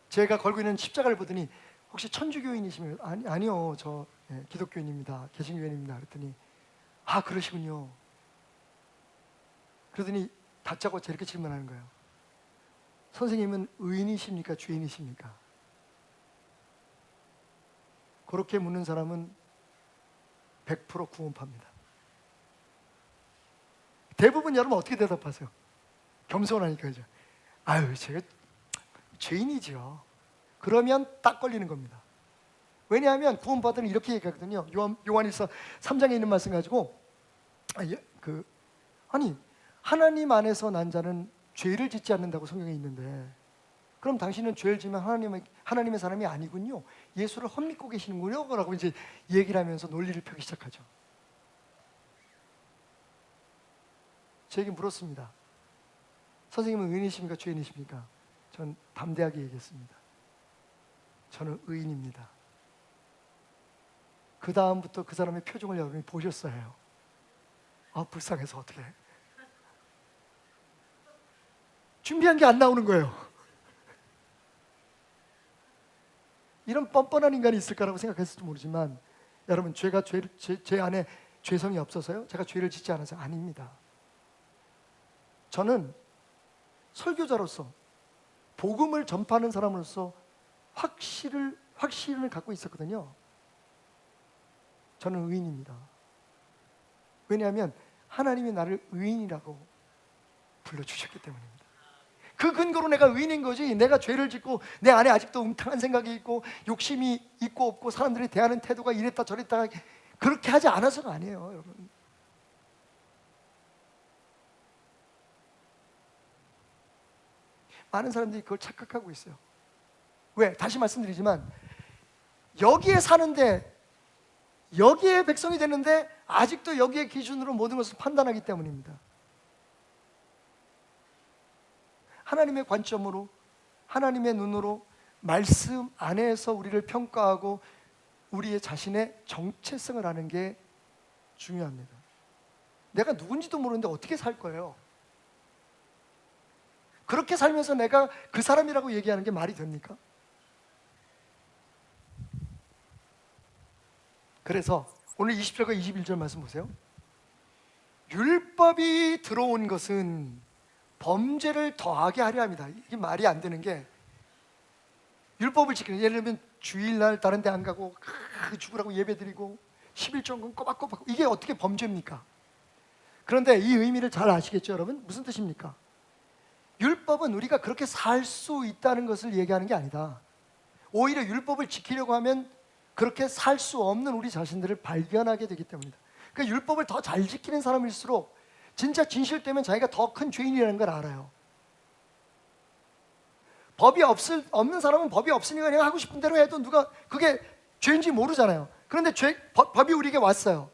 제가 걸고 있는 십자가를 보더니 혹시 천주교인이시면? 아니요, 저 기독교인입니다, 개신교인입니다. 그랬더니 아, 그러시군요. 그러더니 다짜고짜 이렇게 질문하는 거예요. 선생님은 의인이십니까, 죄인이십니까? 그렇게 묻는 사람은 100% 구원파입니다. 대부분 여러분 어떻게 대답하세요? 겸손하니까 이제 아유, 제가 죄인이죠. 그러면 딱 걸리는 겁니다. 왜냐하면 구원받은 이렇게 얘기하거든요. 요한일서 3장에 있는 말씀 가지고 아니 하나님 안에서 난 자는 죄를 짓지 않는다고 성경에 있는데, 그럼 당신은 죄를 지면 하나님의 사람이 아니군요, 예수를 헛믿고 계시는군요 라고 이제 얘기를 하면서 논리를 펴기 시작하죠. 저에게 물었습니다. 선생님은 의인이십니까, 죄인이십니까? 전 담대하게 얘기했습니다. 저는 의인입니다. 그 다음부터 그 사람의 표정을 여러분이 보셨어야 해요. 아, 불쌍해서 어떡해. 준비한 게 안 나오는 거예요. 이런 뻔뻔한 인간이 있을까라고 생각했을지 모르지만, 여러분, 제 안에 죄성이 없어서요? 제가 죄를 짓지 않아서? 아닙니다. 저는 설교자로서, 복음을 전파하는 사람으로서 확신을 갖고 있었거든요. 저는 의인입니다. 왜냐하면 하나님이 나를 의인이라고 불러주셨기 때문입니다. 그 근거로 내가 의인인 거지, 내가 죄를 짓고 내 안에 아직도 음탕한 생각이 있고 욕심이 있고 없고 사람들이 대하는 태도가 이랬다 저랬다 그렇게 하지 않아서가 아니에요, 여러분. 많은 사람들이 그걸 착각하고 있어요. 왜? 다시 말씀드리지만 여기에 사는데, 여기에 백성이 되는데 아직도 여기에 기준으로 모든 것을 판단하기 때문입니다. 하나님의 관점으로, 하나님의 눈으로 말씀 안에서 우리를 평가하고 우리의 자신의 정체성을 아는 게 중요합니다. 내가 누군지도 모르는데 어떻게 살 거예요? 그렇게 살면서 내가 그 사람이라고 얘기하는 게 말이 됩니까? 그래서 오늘 20절과 21절 말씀 보세요. 율법이 들어온 것은 범죄를 더하게 하려 합니다. 이게 말이 안 되는 게, 율법을 지키는, 예를 들면 주일날 다른 데 안 가고 죽으라고 예배드리고 11조금 꼬박꼬박, 이게 어떻게 범죄입니까? 그런데 이 의미를 잘 아시겠죠, 여러분? 무슨 뜻입니까? 율법은 우리가 그렇게 살 수 있다는 것을 얘기하는 게 아니다. 오히려 율법을 지키려고 하면 그렇게 살 수 없는 우리 자신들을 발견하게 되기 때문입니다. 그러니까 율법을 더 잘 지키는 사람일수록 진짜 진실되면 자기가 더 큰 죄인이라는 걸 알아요. 법이 없는 사람은 법이 없으니까 그냥 하고 싶은 대로 해도 누가 그게 죄인지 모르잖아요. 그런데 법이 우리에게 왔어요.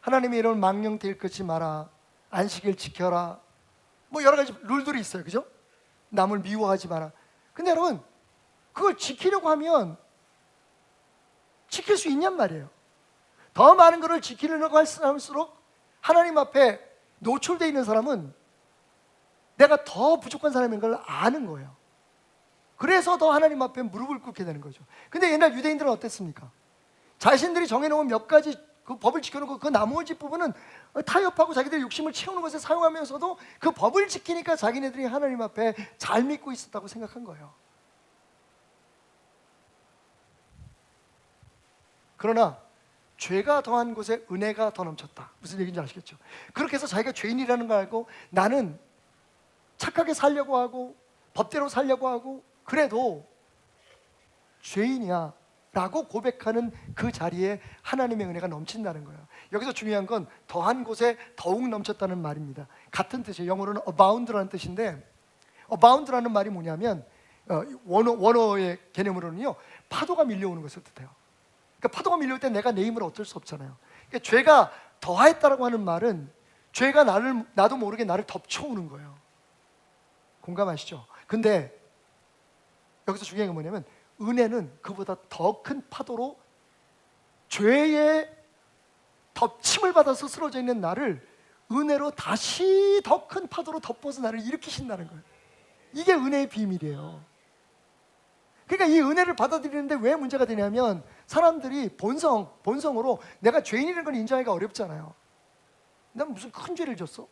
하나님의 이름을 망령되이 끊지 마라, 안식일 지켜라, 뭐 여러 가지 룰들이 있어요. 그죠? 남을 미워하지 마라. 근데 여러분, 그걸 지키려고 하면 지킬 수 있냔 말이에요. 더 많은 것을 지키려고 할수록 하나님 앞에 노출되어 있는 사람은 내가 더 부족한 사람인 걸 아는 거예요. 그래서 더 하나님 앞에 무릎을 꿇게 되는 거죠. 근데 옛날 유대인들은 어땠습니까? 자신들이 정해놓은 몇 가지 그 법을 지켜놓고 그 나머지 부분은 타협하고 자기들의 욕심을 채우는 것에 사용하면서도 그 법을 지키니까 자기네들이 하나님 앞에 잘 믿고 있었다고 생각한 거예요. 그러나 죄가 더한 곳에 은혜가 더 넘쳤다. 무슨 얘기인지 아시겠죠? 그렇게 해서 자기가 죄인이라는 걸 알고 나는 착하게 살려고 하고 법대로 살려고 하고 그래도 죄인이야 라고 고백하는 그 자리에 하나님의 은혜가 넘친다는 거예요. 여기서 중요한 건 더한 곳에 더욱 넘쳤다는 말입니다. 같은 뜻이에요. 영어로는 abound라는 뜻인데, abound라는 말이 뭐냐면 원어의 개념으로는요, 파도가 밀려오는 것을 뜻해요. 그러니까 파도가 밀려올 때 내가 내 힘으로 어쩔 수 없잖아요. 그러니까 죄가 더하였다라고 하는 말은 죄가 나도 모르게 나를 덮쳐오는 거예요. 공감하시죠? 근데 여기서 중요한 건 뭐냐면 은혜는 그보다 더 큰 파도로 죄의 덮침을 받아서 쓰러져 있는 나를 은혜로 다시 더 큰 파도로 덮어서 나를 일으키신다는 거예요. 이게 은혜의 비밀이에요. 그러니까 이 은혜를 받아들이는데 왜 문제가 되냐면 사람들이 본성으로 내가 죄인이라는 걸 인정하기가 어렵잖아요. 난 무슨 큰 죄를 졌어?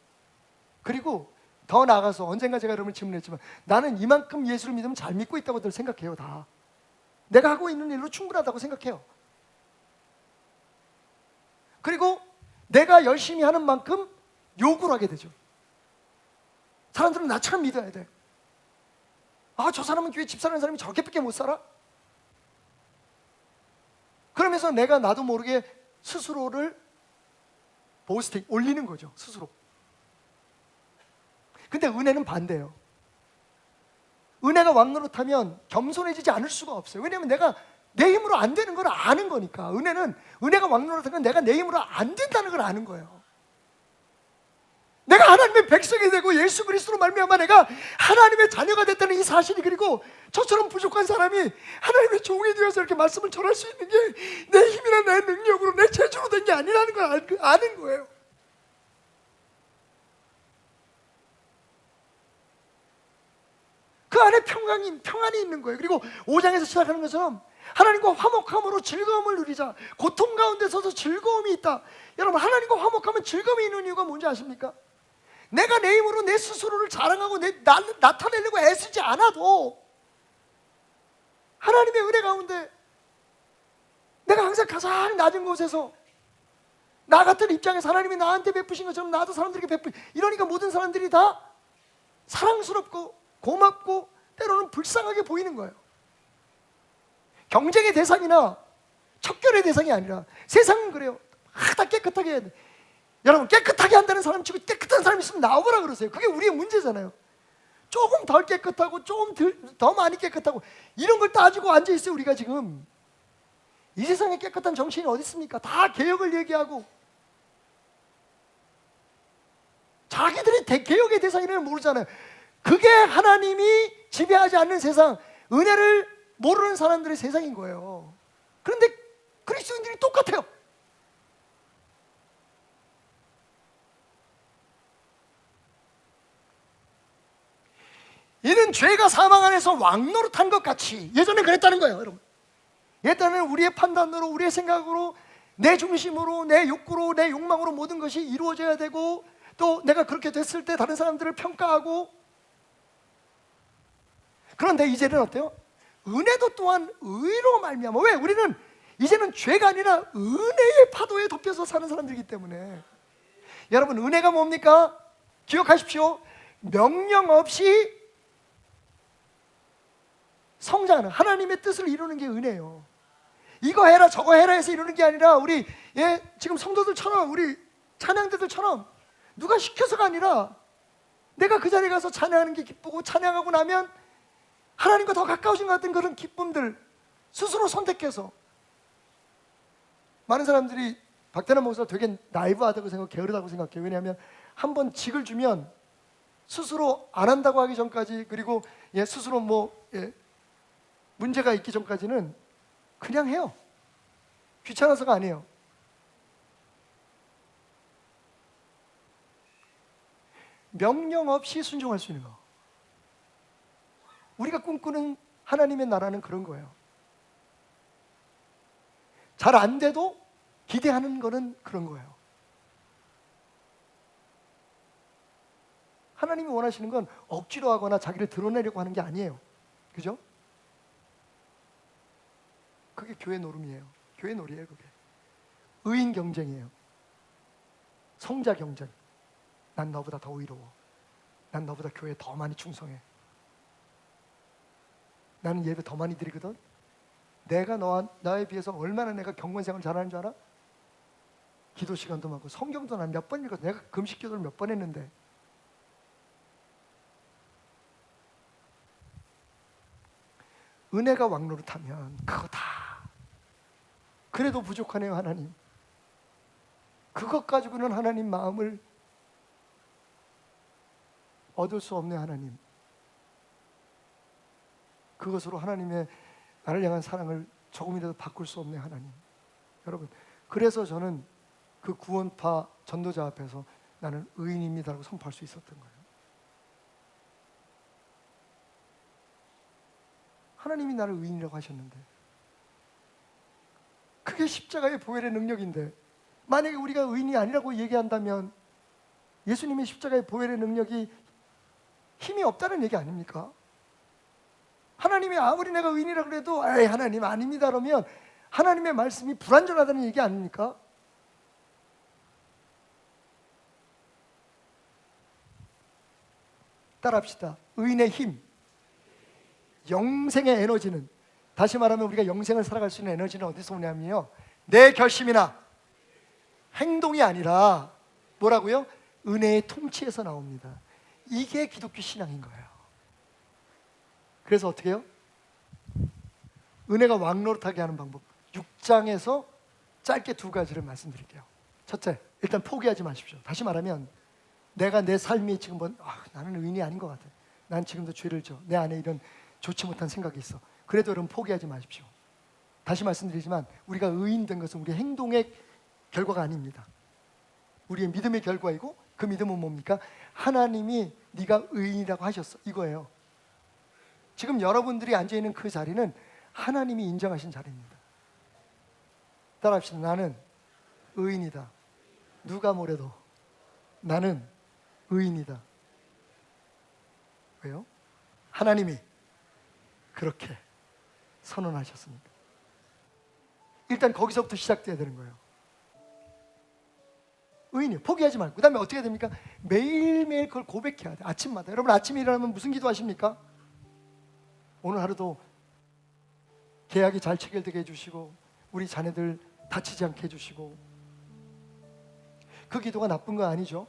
그리고 더 나아가서 언젠가 제가 여러분을 질문했지만 나는 이만큼 예수를 믿으면 잘 믿고 있다고들 생각해요. 다 내가 하고 있는 일로 충분하다고 생각해요. 그리고 내가 열심히 하는 만큼 요구를 하게 되죠. 사람들은 나처럼 믿어야 돼. 아, 저 사람은 교회 집사라는 사람이 저렇게밖에 못 살아? 그러면서 내가 나도 모르게 스스로를 보스팅 올리는 거죠. 스스로. 근데 은혜는 반대예요. 은혜가 왕노릇하면 겸손해지지 않을 수가 없어요. 왜냐하면 내가 내 힘으로 안 되는 걸 아는 거니까. 은혜가 왕노릇하면 내가 내 힘으로 안 된다는 걸 아는 거예요. 내가 하나님의 백성이 되고 예수 그리스도로 말미암아 내가 하나님의 자녀가 됐다는 이 사실이, 그리고 저처럼 부족한 사람이 하나님의 종이 되어서 이렇게 말씀을 전할 수 있는 게 내 힘이나 내 능력으로 내 재주로 된 게 아니라는 걸 아는 거예요. 그 안에 평안이 있는 거예요. 그리고 5장에서 시작하는 것처럼 하나님과 화목함으로 즐거움을 누리자. 고통 가운데서도 즐거움이 있다. 여러분, 하나님과 화목하면 즐거움이 있는 이유가 뭔지 아십니까? 내가 내 힘으로 내 스스로를 자랑하고 나타내려고 애쓰지 않아도 하나님의 은혜 가운데 내가 항상 가장 낮은 곳에서 나 같은 입장에서 하나님이 나한테 베푸신 것처럼 나도 사람들에게 이러니까 모든 사람들이 다 사랑스럽고 고맙고 때로는 불쌍하게 보이는 거예요. 경쟁의 대상이나 척결의 대상이 아니라 세상은 그래요. 다 깨끗하게 해야 돼. 여러분, 깨끗하게 한다는 사람 치고 깨끗한 사람 있으면 나오라 그러세요. 그게 우리의 문제잖아요. 조금 덜 깨끗하고 조금 더 많이 깨끗하고 이런 걸 따지고 앉아있어요. 우리가 지금 이 세상에 깨끗한 정치인이 어디 있습니까? 다 개혁을 얘기하고 자기들이 개혁의 대상이라는 모르잖아요. 그게 하나님이 지배하지 않는 세상, 은혜를 모르는 사람들의 세상인 거예요. 그런데 그리스도인들이 똑같아요. 이는 죄가 사망 안에서 왕노릇한 것 같이, 예전에 그랬다는 거예요. 여러분, 예전에는 우리의 판단으로, 우리의 생각으로, 내 중심으로, 내 욕구로, 내 욕망으로 모든 것이 이루어져야 되고, 또 내가 그렇게 됐을 때 다른 사람들을 평가하고. 그런데 이제는 어때요? 은혜도 또한 의로 말미암아. 왜? 우리는 이제는 죄가 아니라 은혜의 파도에 덮여서 사는 사람들이기 때문에. 여러분, 은혜가 뭡니까? 기억하십시오. 명령 없이 성장하는, 하나님의 뜻을 이루는 게 은혜예요. 이거 해라 저거 해라 해서 이러는 게 아니라 우리 지금 성도들처럼 우리 찬양대들처럼 누가 시켜서가 아니라 내가 그 자리에 가서 찬양하는 게 기쁘고 찬양하고 나면 하나님과 더 가까워진 것 같은 그런 기쁨들 스스로 선택해서. 많은 사람들이 박태남 목사 되게 나이브하다고 생각해, 게으르다고 생각해요. 왜냐하면 한번 직을 주면 스스로 안 한다고 하기 전까지, 그리고 스스로 문제가 있기 전까지는 그냥 해요. 귀찮아서가 아니에요. 명령 없이 순종할 수 있는 거. 우리가 꿈꾸는 하나님의 나라는 그런 거예요. 잘 안 돼도 기대하는 거는 그런 거예요. 하나님이 원하시는 건 억지로 하거나 자기를 드러내려고 하는 게 아니에요. 그죠? 그게 교회 노름이에요. 교회 놀이에요, 그게. 의인 경쟁이에요. 성자 경쟁. 난 너보다 더 의로워. 난 너보다 교회에 더 많이 충성해. 나는 예배 더 많이 드리거든. 내가 나에 비해서 얼마나 내가 경건생활 잘하는 줄 알아? 기도 시간도 많고 성경도 난 몇 번 읽었어. 내가 금식 기도를 몇 번 했는데. 은혜가 왕노릇하면 그거 다 그래도 부족하네요. 하나님, 그것 가지고는 하나님 마음을 얻을 수 없네. 하나님, 그것으로 하나님의 나를 향한 사랑을 조금이라도 바꿀 수 없네. 하나님. 여러분, 그래서 저는 그 구원파 전도자 앞에서 나는 의인입니다라고 선포할 수 있었던 거예요. 하나님이 나를 의인이라고 하셨는데, 그게 십자가의 보혈의 능력인데, 만약에 우리가 의인이 아니라고 얘기한다면 예수님의 십자가의 보혈의 능력이 힘이 없다는 얘기 아닙니까? 하나님이 아무리 내가 의인이라고 해도 에이 하나님 아닙니다 그러면 하나님의 말씀이 불완전하다는 얘기 아닙니까? 따라합시다. 의인의 힘, 영생의 에너지는, 다시 말하면 우리가 영생을 살아갈 수 있는 에너지는 어디서 오냐면요, 내 결심이나 행동이 아니라 뭐라고요? 은혜의 통치에서 나옵니다. 이게 기독교 신앙인 거예요. 그래서 어떻게 해요? 은혜가 왕노릇하게 하는 방법, 6장에서 짧게 두 가지를 말씀드릴게요. 첫째, 일단 포기하지 마십시오. 다시 말하면 내가 내 삶이 지금 나는 의인이 아닌 것 같아. 난 지금도 죄를 져. 내 안에 이런 좋지 못한 생각이 있어. 그래도 여러분 포기하지 마십시오. 다시 말씀드리지만 우리가 의인 된 것은 우리의 행동의 결과가 아닙니다. 우리의 믿음의 결과이고, 그 믿음은 뭡니까? 하나님이 네가 의인이라고 하셨어, 이거예요. 지금 여러분들이 앉아있는 그 자리는 하나님이 인정하신 자리입니다. 따라합시다. 나는 의인이다. 누가 뭐래도 나는 의인이다. 왜요? 하나님이 그렇게 선언하셨습니다. 일단 거기서부터 시작돼야 되는 거예요. 의인이요. 포기하지 말고. 그 다음에 어떻게 됩니까? 매일매일 그걸 고백해야 돼. 아침마다. 여러분 아침에 일어나면 무슨 기도하십니까? 오늘 하루도 계약이 잘 체결되게 해주시고, 우리 자녀들 다치지 않게 해주시고. 그 기도가 나쁜 거 아니죠.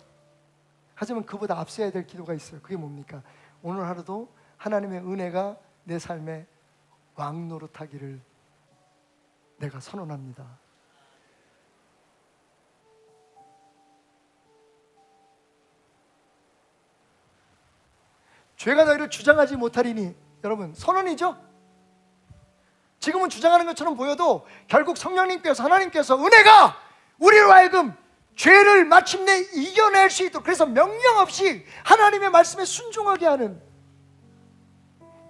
하지만 그보다 앞서야 될 기도가 있어요. 그게 뭡니까? 오늘 하루도 하나님의 은혜가 내 삶에 왕노릇하기를 내가 선언합니다. 죄가 너희를 주장하지 못하리니, 여러분 선언이죠? 지금은 주장하는 것처럼 보여도 결국 성령님께서, 하나님께서 은혜가 우리로 하여금 죄를 마침내 이겨낼 수 있도록, 그래서 명령 없이 하나님의 말씀에 순종하게 하는,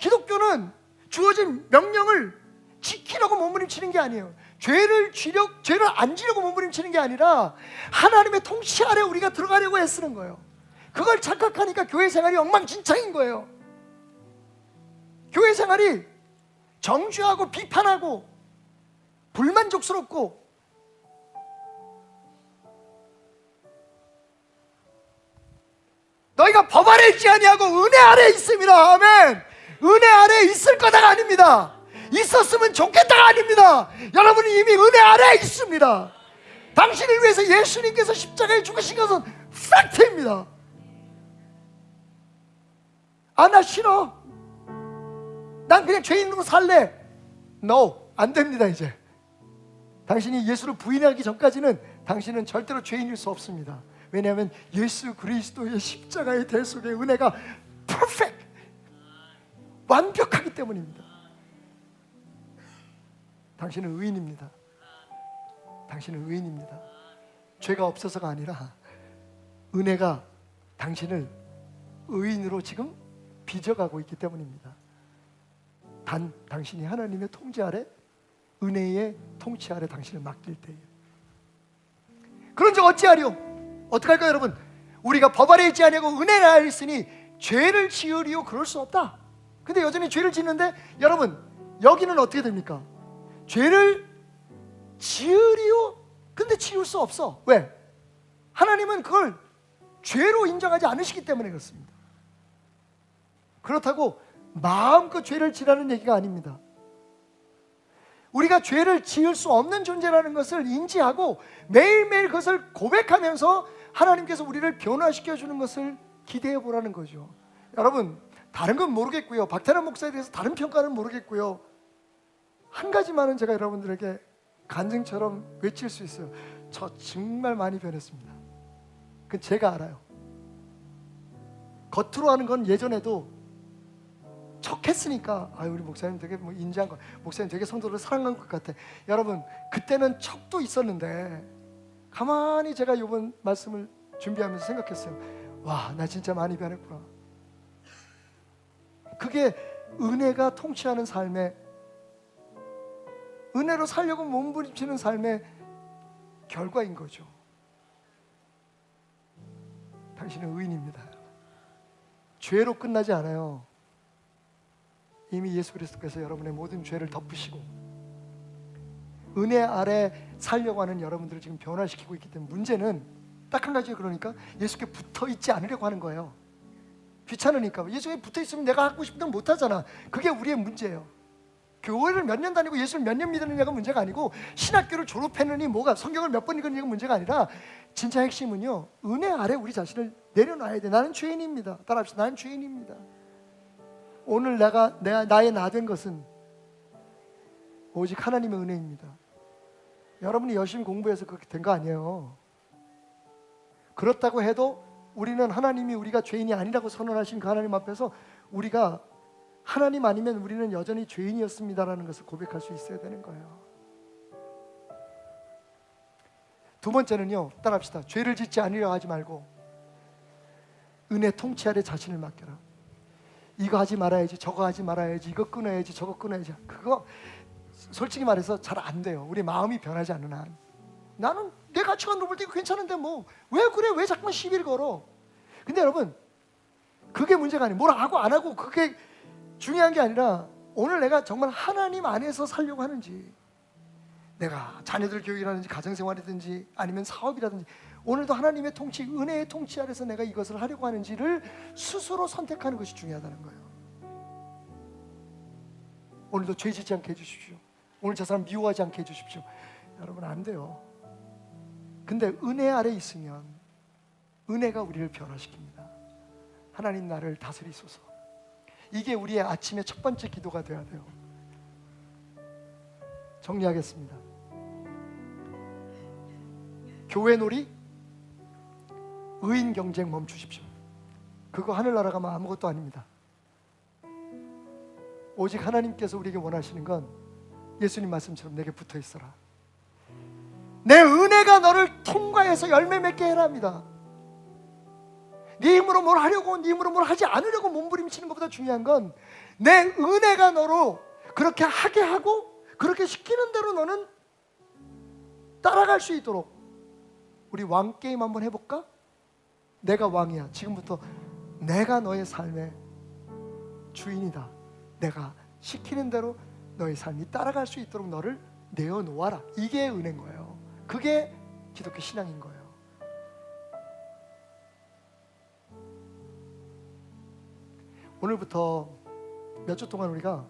기독교는 주어진 명령을 지키려고 몸부림치는 게 아니에요. 죄를 안 지려고 몸부림치는 게 아니라 하나님의 통치 아래 우리가 들어가려고 애쓰는 거예요. 그걸 착각하니까 교회 생활이 엉망진창인 거예요. 교회 생활이 정죄하고 비판하고 불만족스럽고, 너희가 법 아래 있지 아니하고 은혜 아래 있음이라. 아멘. 은혜 아래 있을 거다가 아닙니다. 있었으면 좋겠다가 아닙니다. 여러분은 이미 은혜 아래에 있습니다. 당신을 위해서 예수님께서 십자가에 죽으신 것은 팩트입니다. 아, 나 싫어, 난 그냥 죄인으로 살래. No, 안 됩니다. 이제 당신이 예수를 부인하기 전까지는 당신은 절대로 죄인일 수 없습니다. 왜냐하면 예수 그리스도의 십자가의 대속의 은혜가 perfect, 완벽하기 때문입니다. 당신은 의인입니다. 당신은 의인입니다. 죄가 없어서가 아니라 은혜가 당신을 의인으로 지금 빚어가고 있기 때문입니다. 단 당신이 하나님의 통치 아래, 은혜의 통치 아래 당신을 맡길 때에. 그런즉 어찌하리요? 어떡할까요 여러분? 우리가 법 아래 있지 아니하고 은혜 아래 있으니 죄를 지으리요? 그럴 수 없다. 근데 여전히 죄를 짓는데 여러분, 여기는 어떻게 됩니까? 죄를 지으리요? 근데 지을 수 없어. 왜? 하나님은 그걸 죄로 인정하지 않으시기 때문에 그렇습니다. 그렇다고 마음껏 죄를 지라는 얘기가 아닙니다. 우리가 죄를 지을 수 없는 존재라는 것을 인지하고 매일매일 그것을 고백하면서 하나님께서 우리를 변화시켜 주는 것을 기대해 보라는 거죠. 여러분, 다른 건 모르겠고요, 박태남 목사에 대해서 다른 평가는 모르겠고요, 한 가지만은 제가 여러분들에게 간증처럼 외칠 수 있어요. 저 정말 많이 변했습니다. 그건 제가 알아요. 겉으로 하는 건 예전에도 척했으니까 우리 목사님 되게 인자한 거, 목사님 되게 성도를 사랑한 것 같아. 여러분, 그때는 척도 있었는데 가만히 제가 이번 말씀을 준비하면서 생각했어요. 와, 나 진짜 많이 변했구나. 그게 은혜가 통치하는 삶의, 은혜로 살려고 몸부림치는 삶의 결과인 거죠. 당신은 의인입니다. 죄로 끝나지 않아요. 이미 예수 그리스도께서 여러분의 모든 죄를 덮으시고 은혜 아래 살려고 하는 여러분들을 지금 변화시키고 있기 때문에, 문제는 딱 한 가지예요. 그러니까 예수께 붙어 있지 않으려고 하는 거예요. 귀찮으니까. 예수에 붙어 있으면 내가 하고 싶은 대로 못 하잖아. 그게 우리의 문제예요. 교회를 몇 년 다니고 예수를 몇 년 믿느냐가 문제가 아니고, 신학교를 졸업했느니 뭐가, 성경을 몇 번 읽었느냐가 문제가 아니라, 진짜 핵심은요, 은혜 아래 우리 자신을 내려놔야 돼. 나는 죄인입니다. 따라합시다. 나는 죄인입니다. 오늘 나의 나 된 것은 오직 하나님의 은혜입니다. 여러분이 열심히 공부해서 그렇게 된 거 아니에요. 그렇다고 해도 우리는 하나님이 우리가 죄인이 아니라고 선언하신 그 하나님 앞에서 우리가 하나님 아니면 우리는 여전히 죄인이었습니다라는 것을 고백할 수 있어야 되는 거예요. 두 번째는요, 따라합시다. 죄를 짓지 않으려 하지 말고 은혜 통치 아래 자신을 맡겨라. 이거 하지 말아야지, 저거 하지 말아야지, 이거 끊어야지, 저거 끊어야지. 그거 솔직히 말해서 잘 안 돼요. 우리 마음이 변하지 않는 한. 나는 내 가치관으로 볼 때 괜찮은데 뭐 왜 그래? 왜 자꾸만 시비를 걸어? 근데 여러분, 그게 문제가 아니에요. 뭘 하고 안 하고 그게 중요한 게 아니라, 오늘 내가 정말 하나님 안에서 살려고 하는지, 내가 자녀들 교육이라든지 가정생활이든지 아니면 사업이라든지, 오늘도 하나님의 통치, 은혜의 통치 아래서 내가 이것을 하려고 하는지를 스스로 선택하는 것이 중요하다는 거예요. 오늘도 죄 짓지 않게 해주십시오. 오늘 저 사람 미워하지 않게 해주십시오. 여러분, 안 돼요. 근데 은혜 아래 있으면 은혜가 우리를 변화시킵니다. 하나님, 나를 다스리소서. 이게 우리의 아침의 첫 번째 기도가 되어야 돼요. 정리하겠습니다. 교회 놀이, 의인 경쟁 멈추십시오. 그거 하늘나라 가면 아무것도 아닙니다. 오직 하나님께서 우리에게 원하시는 건 예수님 말씀처럼 내게 붙어 있어라. 내 은혜가 너를 통과해서 열매 맺게 해라 합니다. 네 힘으로 뭘 하려고, 네 힘으로 뭘 하지 않으려고 몸부림치는 것보다 중요한 건 내 은혜가 너로 그렇게 하게 하고 그렇게 시키는 대로 너는 따라갈 수 있도록. 우리 왕게임 한번 해볼까? 내가 왕이야. 지금부터 내가 너의 삶의 주인이다. 내가 시키는 대로 너의 삶이 따라갈 수 있도록 너를 내어놓아라. 이게 은혜인 거예요. 그게 기독교 신앙인 거예요. 오늘부터 몇 주 동안 우리가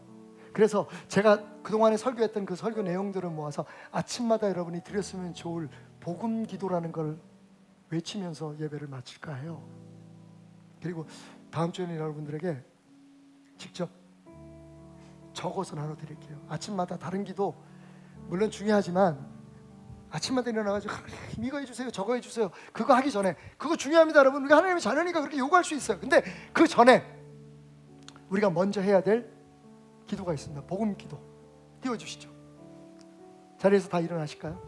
그래서 제가 그동안에 설교했던 그 설교 내용들을 모아서 아침마다 여러분이 드렸으면 좋을 복음 기도라는 걸 외치면서 예배를 마칠까 해요. 그리고 다음 주에는 여러분들에게 직접 적어서 나눠드릴게요. 아침마다 다른 기도 물론 중요하지만 아침마다 일어나가지고 이거 해주세요 저거 해주세요 그거 하기 전에, 그거 중요합니다 여러분. 우리가 하나님의 자녀니까 그렇게 요구할 수 있어요. 근데 그 전에 우리가 먼저 해야 될 기도가 있습니다. 복음 기도 띄워주시죠. 자리에서 다 일어나실까요?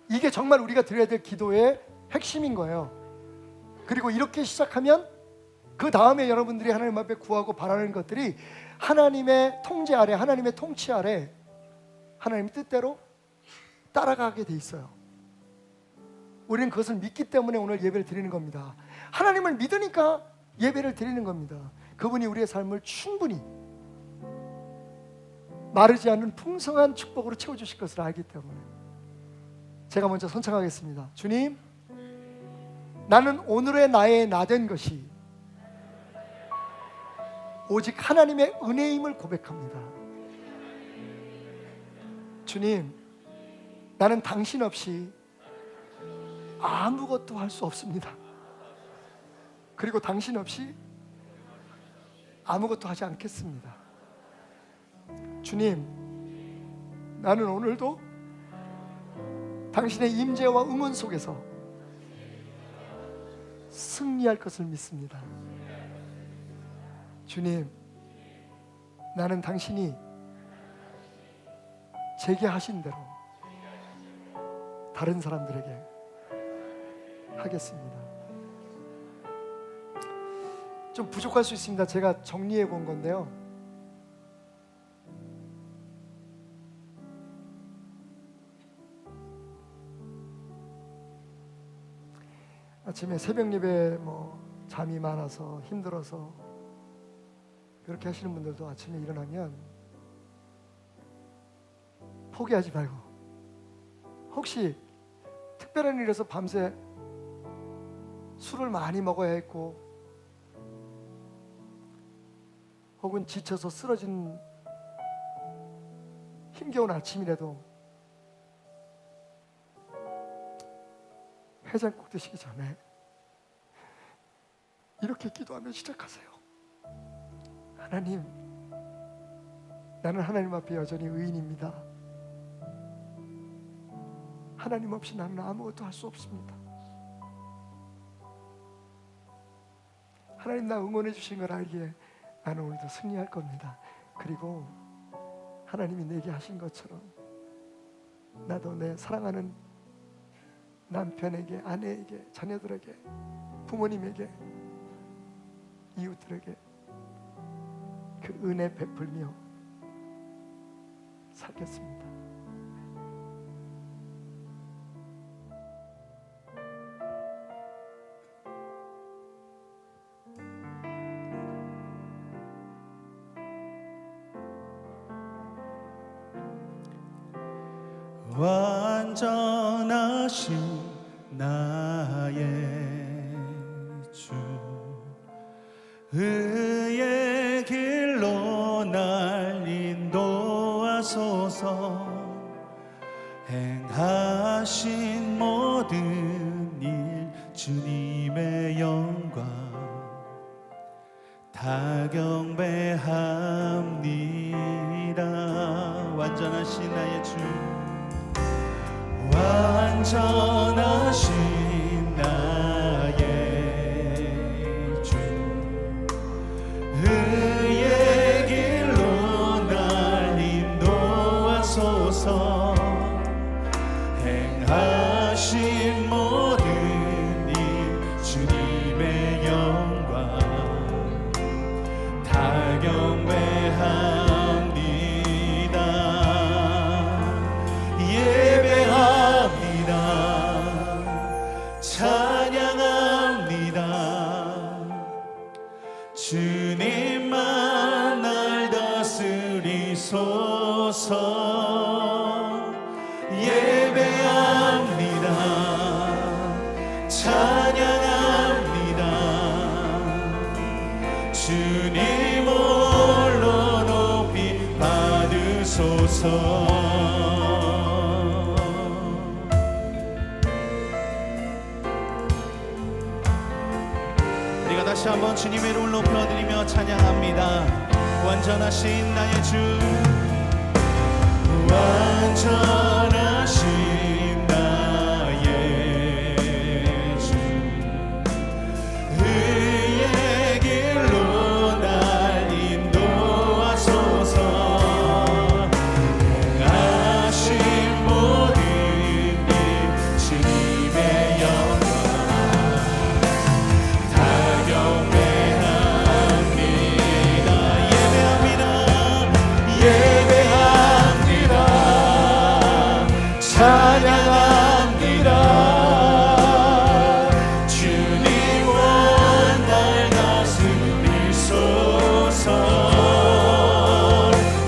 이게 정말 우리가 드려야 될 기도의 핵심인 거예요. 그리고 이렇게 시작하면 그 다음에 여러분들이 하나님 앞에 구하고 바라는 것들이 하나님의 통제 아래, 하나님의 통치 아래 하나님 뜻대로 따라가게 돼 있어요. 우리는 그것을 믿기 때문에 오늘 예배를 드리는 겁니다. 하나님을 믿으니까 예배를 드리는 겁니다. 그분이 우리의 삶을 충분히 마르지 않는 풍성한 축복으로 채워주실 것을 알기 때문에 제가 먼저 선창하겠습니다. 주님, 나는 오늘의 나의 나된 것이 오직 하나님의 은혜임을 고백합니다. 주님, 나는 당신 없이 아무것도 할 수 없습니다. 그리고 당신 없이 아무것도 하지 않겠습니다. 주님, 나는 오늘도 당신의 임재와 응원 속에서 승리할 것을 믿습니다. 주님, 나는 당신이 제게 하신 대로 다른 사람들에게 하겠습니다. 좀 부족할 수 있습니다. 제가 정리해 본 건데요. 아침에 새벽 예배 잠이 많아서 힘들어서 그렇게 하시는 분들도 아침에 일어나면 포기하지 말고, 혹시 특별한 일에서 밤새 술을 많이 먹어야 했고 혹은 지쳐서 쓰러진 힘겨운 아침이라도 해장국 드시기 전에 이렇게 기도하며 시작하세요. 하나님, 나는 하나님 앞에 여전히 의인입니다. 하나님 없이 나는 아무것도 할 수 없습니다. 하나님 나 응원해 주신 걸 알기에 나는 오늘도 승리할 겁니다. 그리고 하나님이 내게 하신 것처럼 나도 내 사랑하는 남편에게, 아내에게, 자녀들에게, 부모님에게, 이웃들에게 그 은혜 베풀며 살겠습니다. 완전하신 나의 주, 의의 길로 날 인도하소서. 행하신 모든 일 주님의 영광 다 경배합니다. 완전하신 나의 주, 완전하신 나의 주, 의의 길로 날 인도하소서. 행하신 모든 일 주님의 영광 다 경배합니다. 찬양합니다. 주님만 날 다스리소서. 예배합니다. 우리가 다시 한번 주님의 이름을 높여드리며 찬양합니다. 완전하신 나의 주, 완전하신 나의 주, 의의 길로 날 인도하소서. 행하신 모든 일 주님의 영광 다 경배합니다. 예배합니다. 찬양합니다. 주님 원날 다스리소서.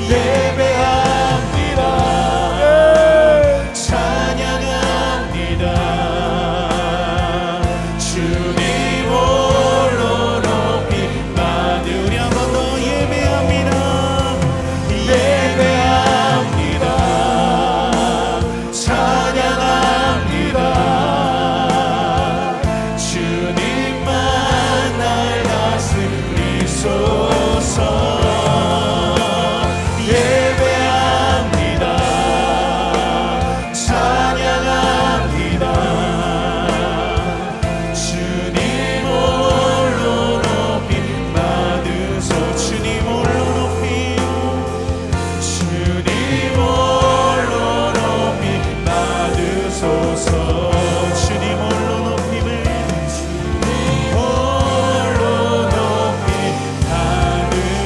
예배합니다. 찬양합니다. 주님 홀로 높이 받으리. 한 번 더 예배합니다. 예배합니다. 찬양합니다. 주님만 날 다스리소서. 예배합니다. 찬양합니다. 주님 홀로 높이 받으소. 주님 홀로 높이, 주님 홀로 높이 받으소서. 주님 홀로 높임을, 주님 홀로 높이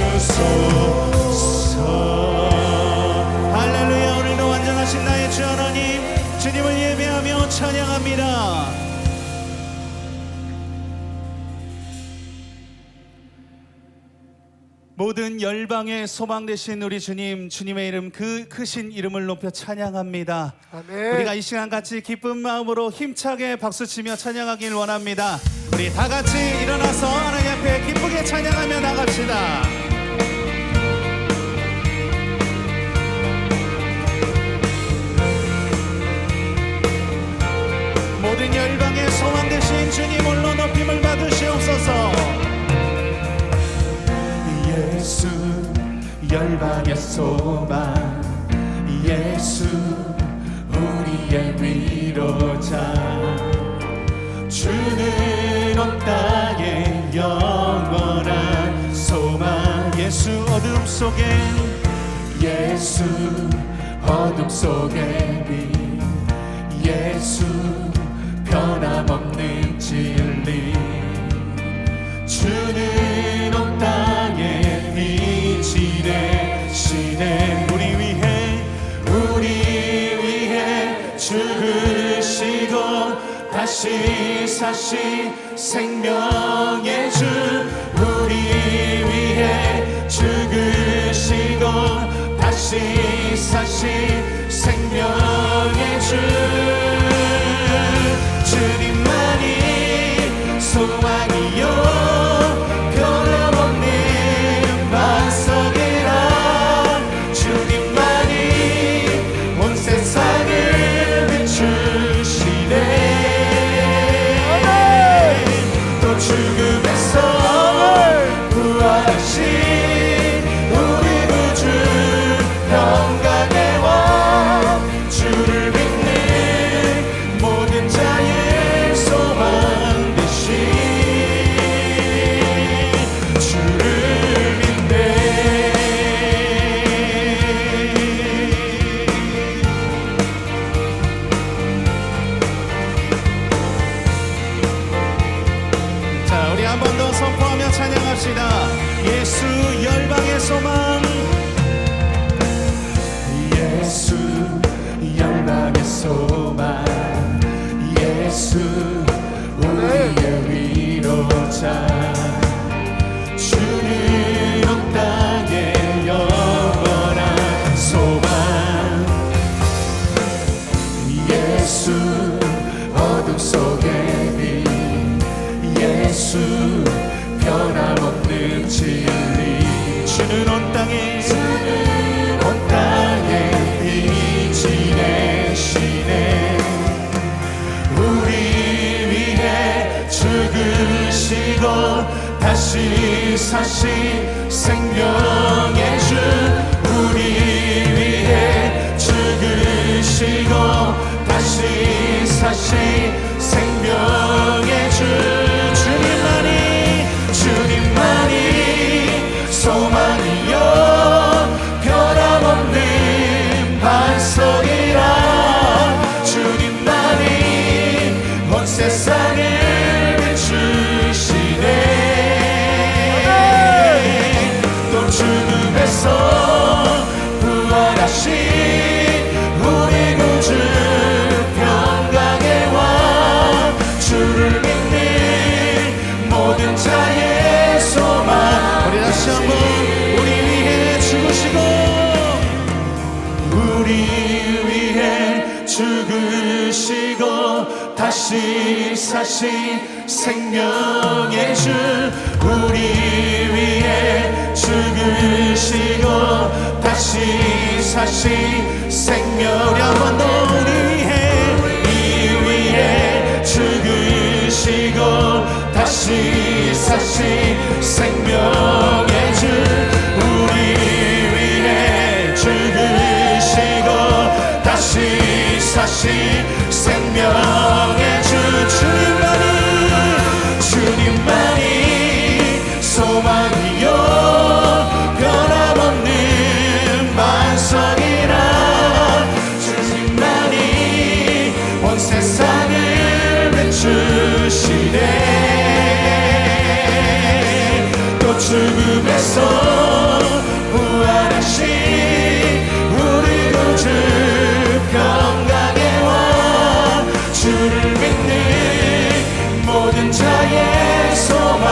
받으소서. 할렐루야. 오늘도 완전하신 나의 주 하나님, 주님을 예배하며 찬양합니다. 모든 열방의 소망 되신 우리 주님, 주님의 이름, 그 크신 이름을 높여 찬양합니다. 아멘. 우리가 이 시간 같이 기쁜 마음으로 힘차게 박수치며 찬양하길 원합니다. 우리 다 같이 일어나서 하나님 앞에 기쁘게 찬양하며 나갑시다. 모든 열방의 소망 되신 주님 홀로 높임을 받으시옵소서. 예수 열방의 소망, 예수 우리의 위로자, 주는 온 땅에 영원한 소망. 예수 어둠 속에, 예수 어둠 속에 빛, 예수 변함없는 진리, 주는 온 땅에 빛이 되시네. 우리 위해 죽으시고 다시 사신 생명의 주, 우리 위해 죽으시고 다시 사신 생명의 주, 주님만이 소망이요 변함없는 반석이라. 주님만이 온 세상을 비추시네. 또 죽음에서 부활하신 우리 구주 평강의 왕, 주를 믿는 모든 자의 소망 되신 주를 믿네. 자, 우리 한 번 더 선포하며 찬양합시다. 예수 열방의 소망, 예수 열방의 소망, 예수 우리의 위로자, 주는 온 땅에 영원한 소망. 예수 어둠 속에 빛, 예수 변함없는 진리, 주는 온 땅에 사신 생명의 주 우리 위해 죽으시고 다시 사신 생명의 주 주님만이 소망이요 변함없는 반석이라 주님만이 온 세상을 비추시네 또 죽음에서 부활하신 우리 구주 평강의 왕 주를 믿는 모든 자의 소망 우리 다시 한번 우리 위해 죽으시고 우리 위해 죽으시고 다시 사신 생명의 주 우리 위해 죽으시고 다시 사신 생명 우리 한 번 더 우리 위해 죽으시고 다시 사신 생명의 주 우리 위해 죽으시고 다시 사신 생명의 주 주님만이 소망이요 변함없는 반석이라 주님만이 온 세상을 비추시네 또 죽음에서 부활하신 우리 구주 평강의 왕 주를 믿는 모든 자의 소망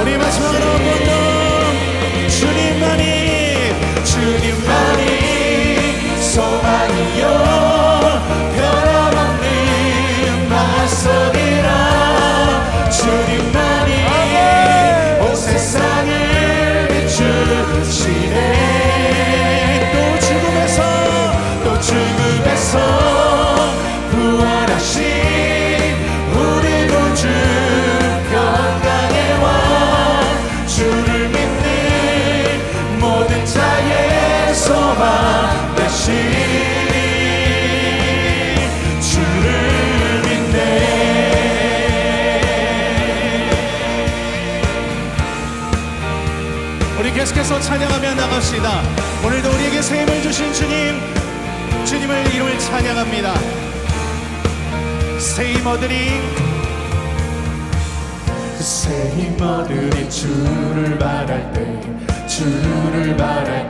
우리 마지막으로 한번더 주님만이 소망이요 변함없는 반석이라 주님만이 온 세상을 비추시네 또 죽음에서 부활하신 우리 구주 평강의 왕 주를 믿는 모든 자의 소망 되신 주를 믿네 우리 계속해서 찬양하며 나갑시다 오늘도 우리에게 새 힘을 주신 주님을 이름을 찬양합니다 새 힘 얻으리 주를 바랄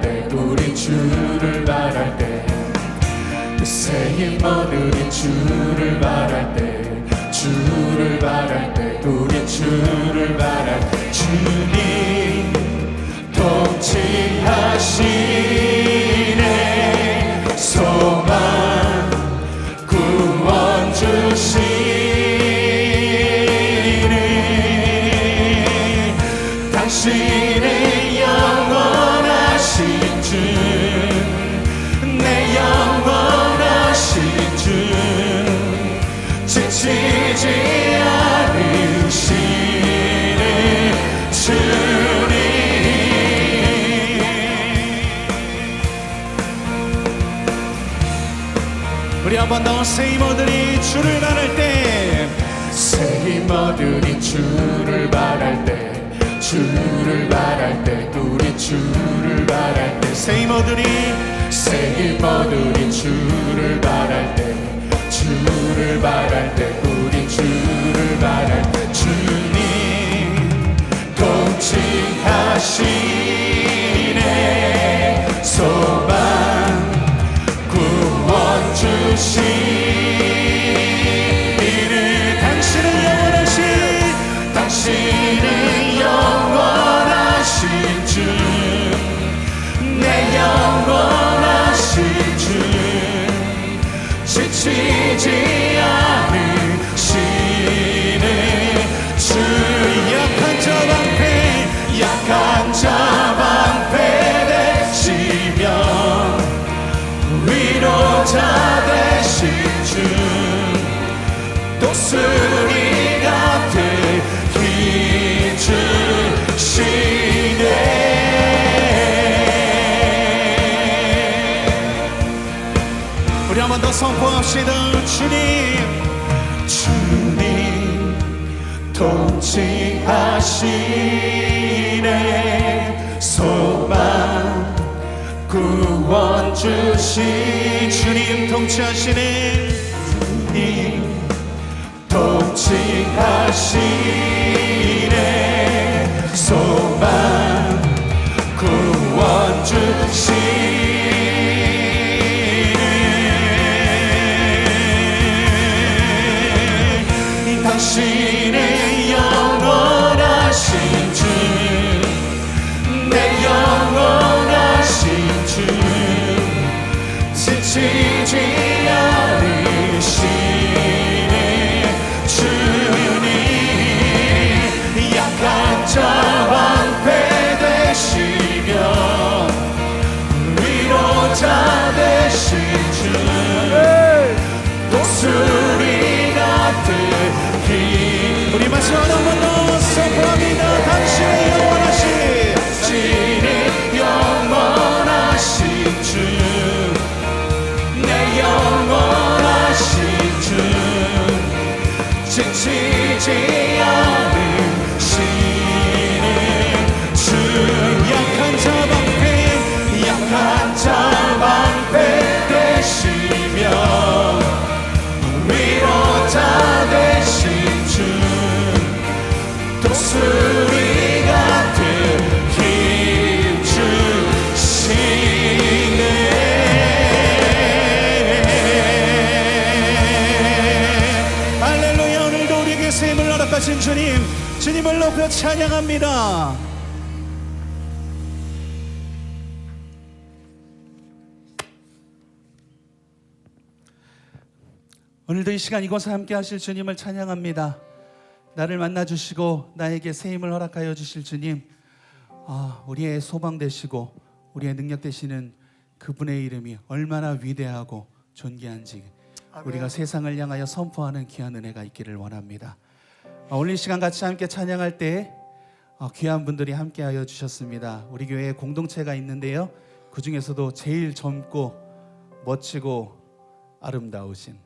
때 우리 주를 바랄 때 새 힘 얻으리 주를 바랄 때 우리 주를 바랄 때 주님 통치하시네 소망 구원 주시네 당신의 영원하신 주 내 영원하신 주 지치지 않으시네 주님 우리 한 번 더 새 힘 얻으리 주를 바랄 때 새 힘 얻으리 주를 바랄 때 우리 주를 바랄 때 새 힘 얻으리 주를 바랄 때 우리 주를 바랄 때 주님 통치하시네 소망 구원 주시네 당신은 영원하신 주 내 영원하신 주 지치지 않으시네 주 약한 자 방패 되시며 위로자 되신 주 독수리가 되기 주시 우리 한 번 더 선포합시다. 주님 통치하시네. 소망 구원 주신 주님 통치하시네. 주님 통치하시네. 소망 구원 주시네. 당신의 영원하신 주, 내 영원하신 주, 지치지 않으시네. 주님 약한 자 방패 되시며 위로자 되신 주, 독수리 같은 힘. 우리 마지막 한 번 더 선포합니다. 당신의 영원하신 영원하신 주, 내 영원하신 주, 지치지 않으시는 주. 약한 자 방패, 약한 자 방패 되시며 위로자 되신 주, 독수리 같은 힘 주시네. 할렐루야. 오늘도 우리에게 새 힘을 허락하신 주님, 주님을 높여 찬양합니다. 오늘도 이 시간 이곳에 함께 하실 주님을 찬양합니다. 나를 만나주시고 나에게 새 힘을 허락하여 주실 주님, 우리의 소망 되시고 우리의 능력 되시는 그분의 이름이 얼마나 위대하고 존귀한지 우리가 세상을 향하여 선포하는 귀한 은혜가 있기를 원합니다. 오늘 이 시간 같이 함께 찬양할 때 귀한 분들이 함께하여 주셨습니다. 우리 교회에 공동체가 있는데요, 그 중에서도 제일 젊고 멋지고 아름다우신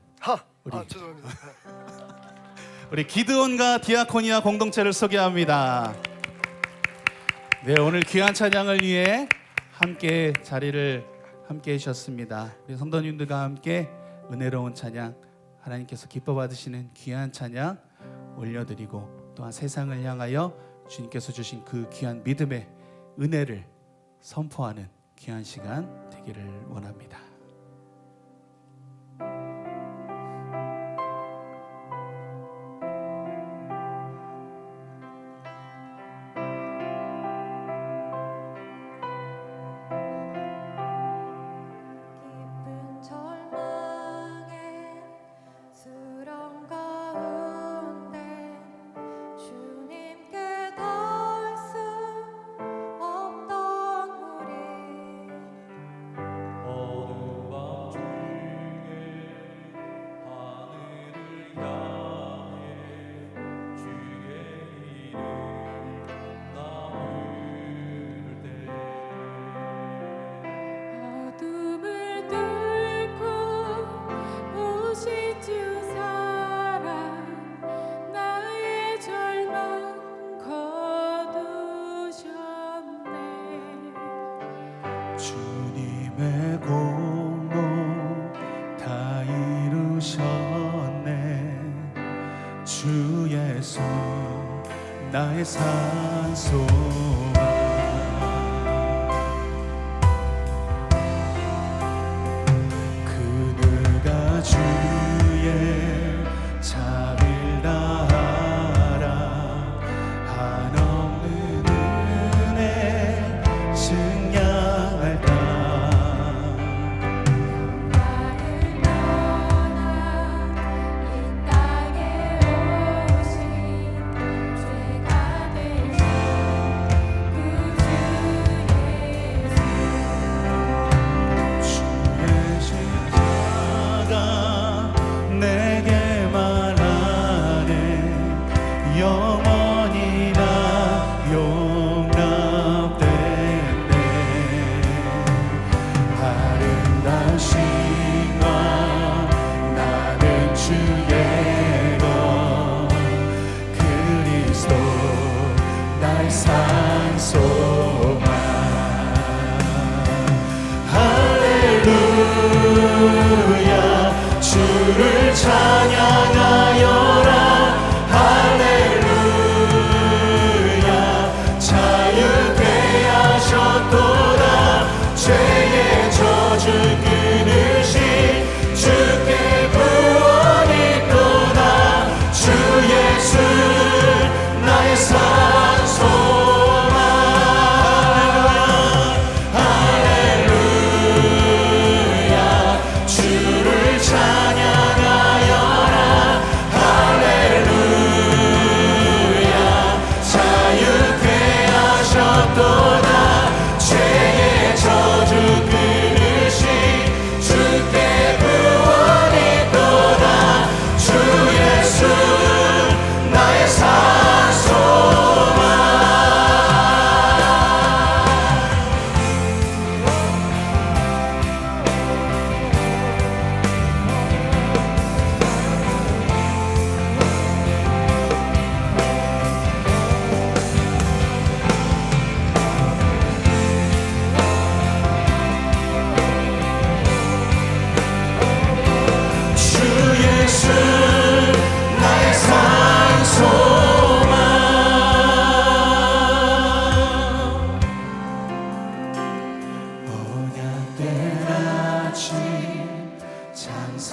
죄송합니다. 우리 기드온과 디아코니아 공동체를 소개합니다. 네, 오늘 귀한 찬양을 위해 함께 자리를 함께 해주셨습니다. 우리 성도님들과 함께 은혜로운 찬양, 하나님께서 기뻐 받으시는 귀한 찬양 올려드리고, 또한 세상을 향하여 주님께서 주신 그 귀한 믿음의 은혜를 선포하는 귀한 시간 되기를 원합니다. 주님의 공로 다 이루셨네. 주 예수 나의 산소만, 그누가 주의 자비를 다하라. 한없는 은혜 증량할까. 나를 떠나 이 땅에 오신 죄가 되신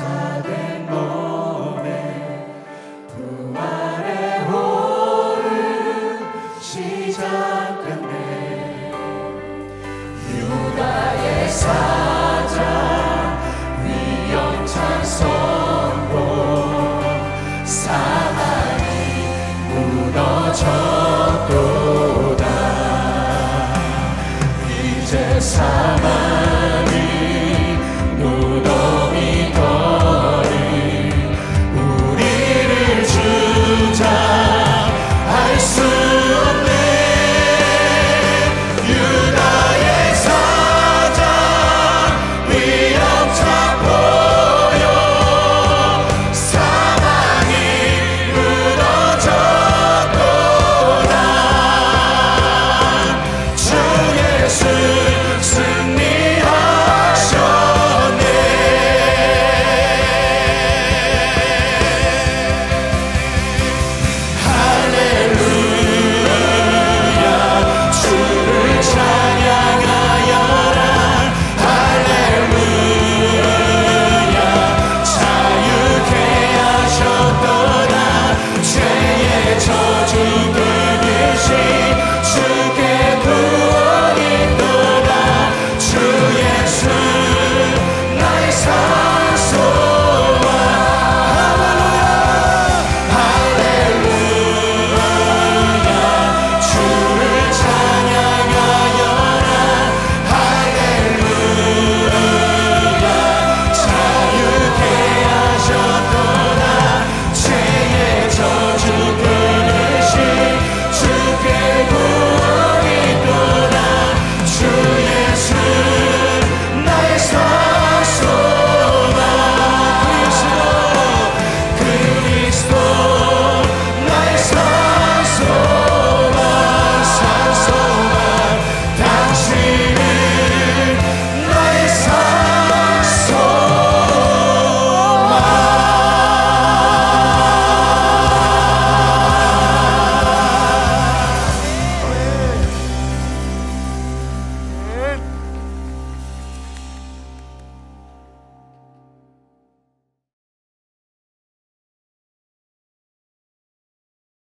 용사되리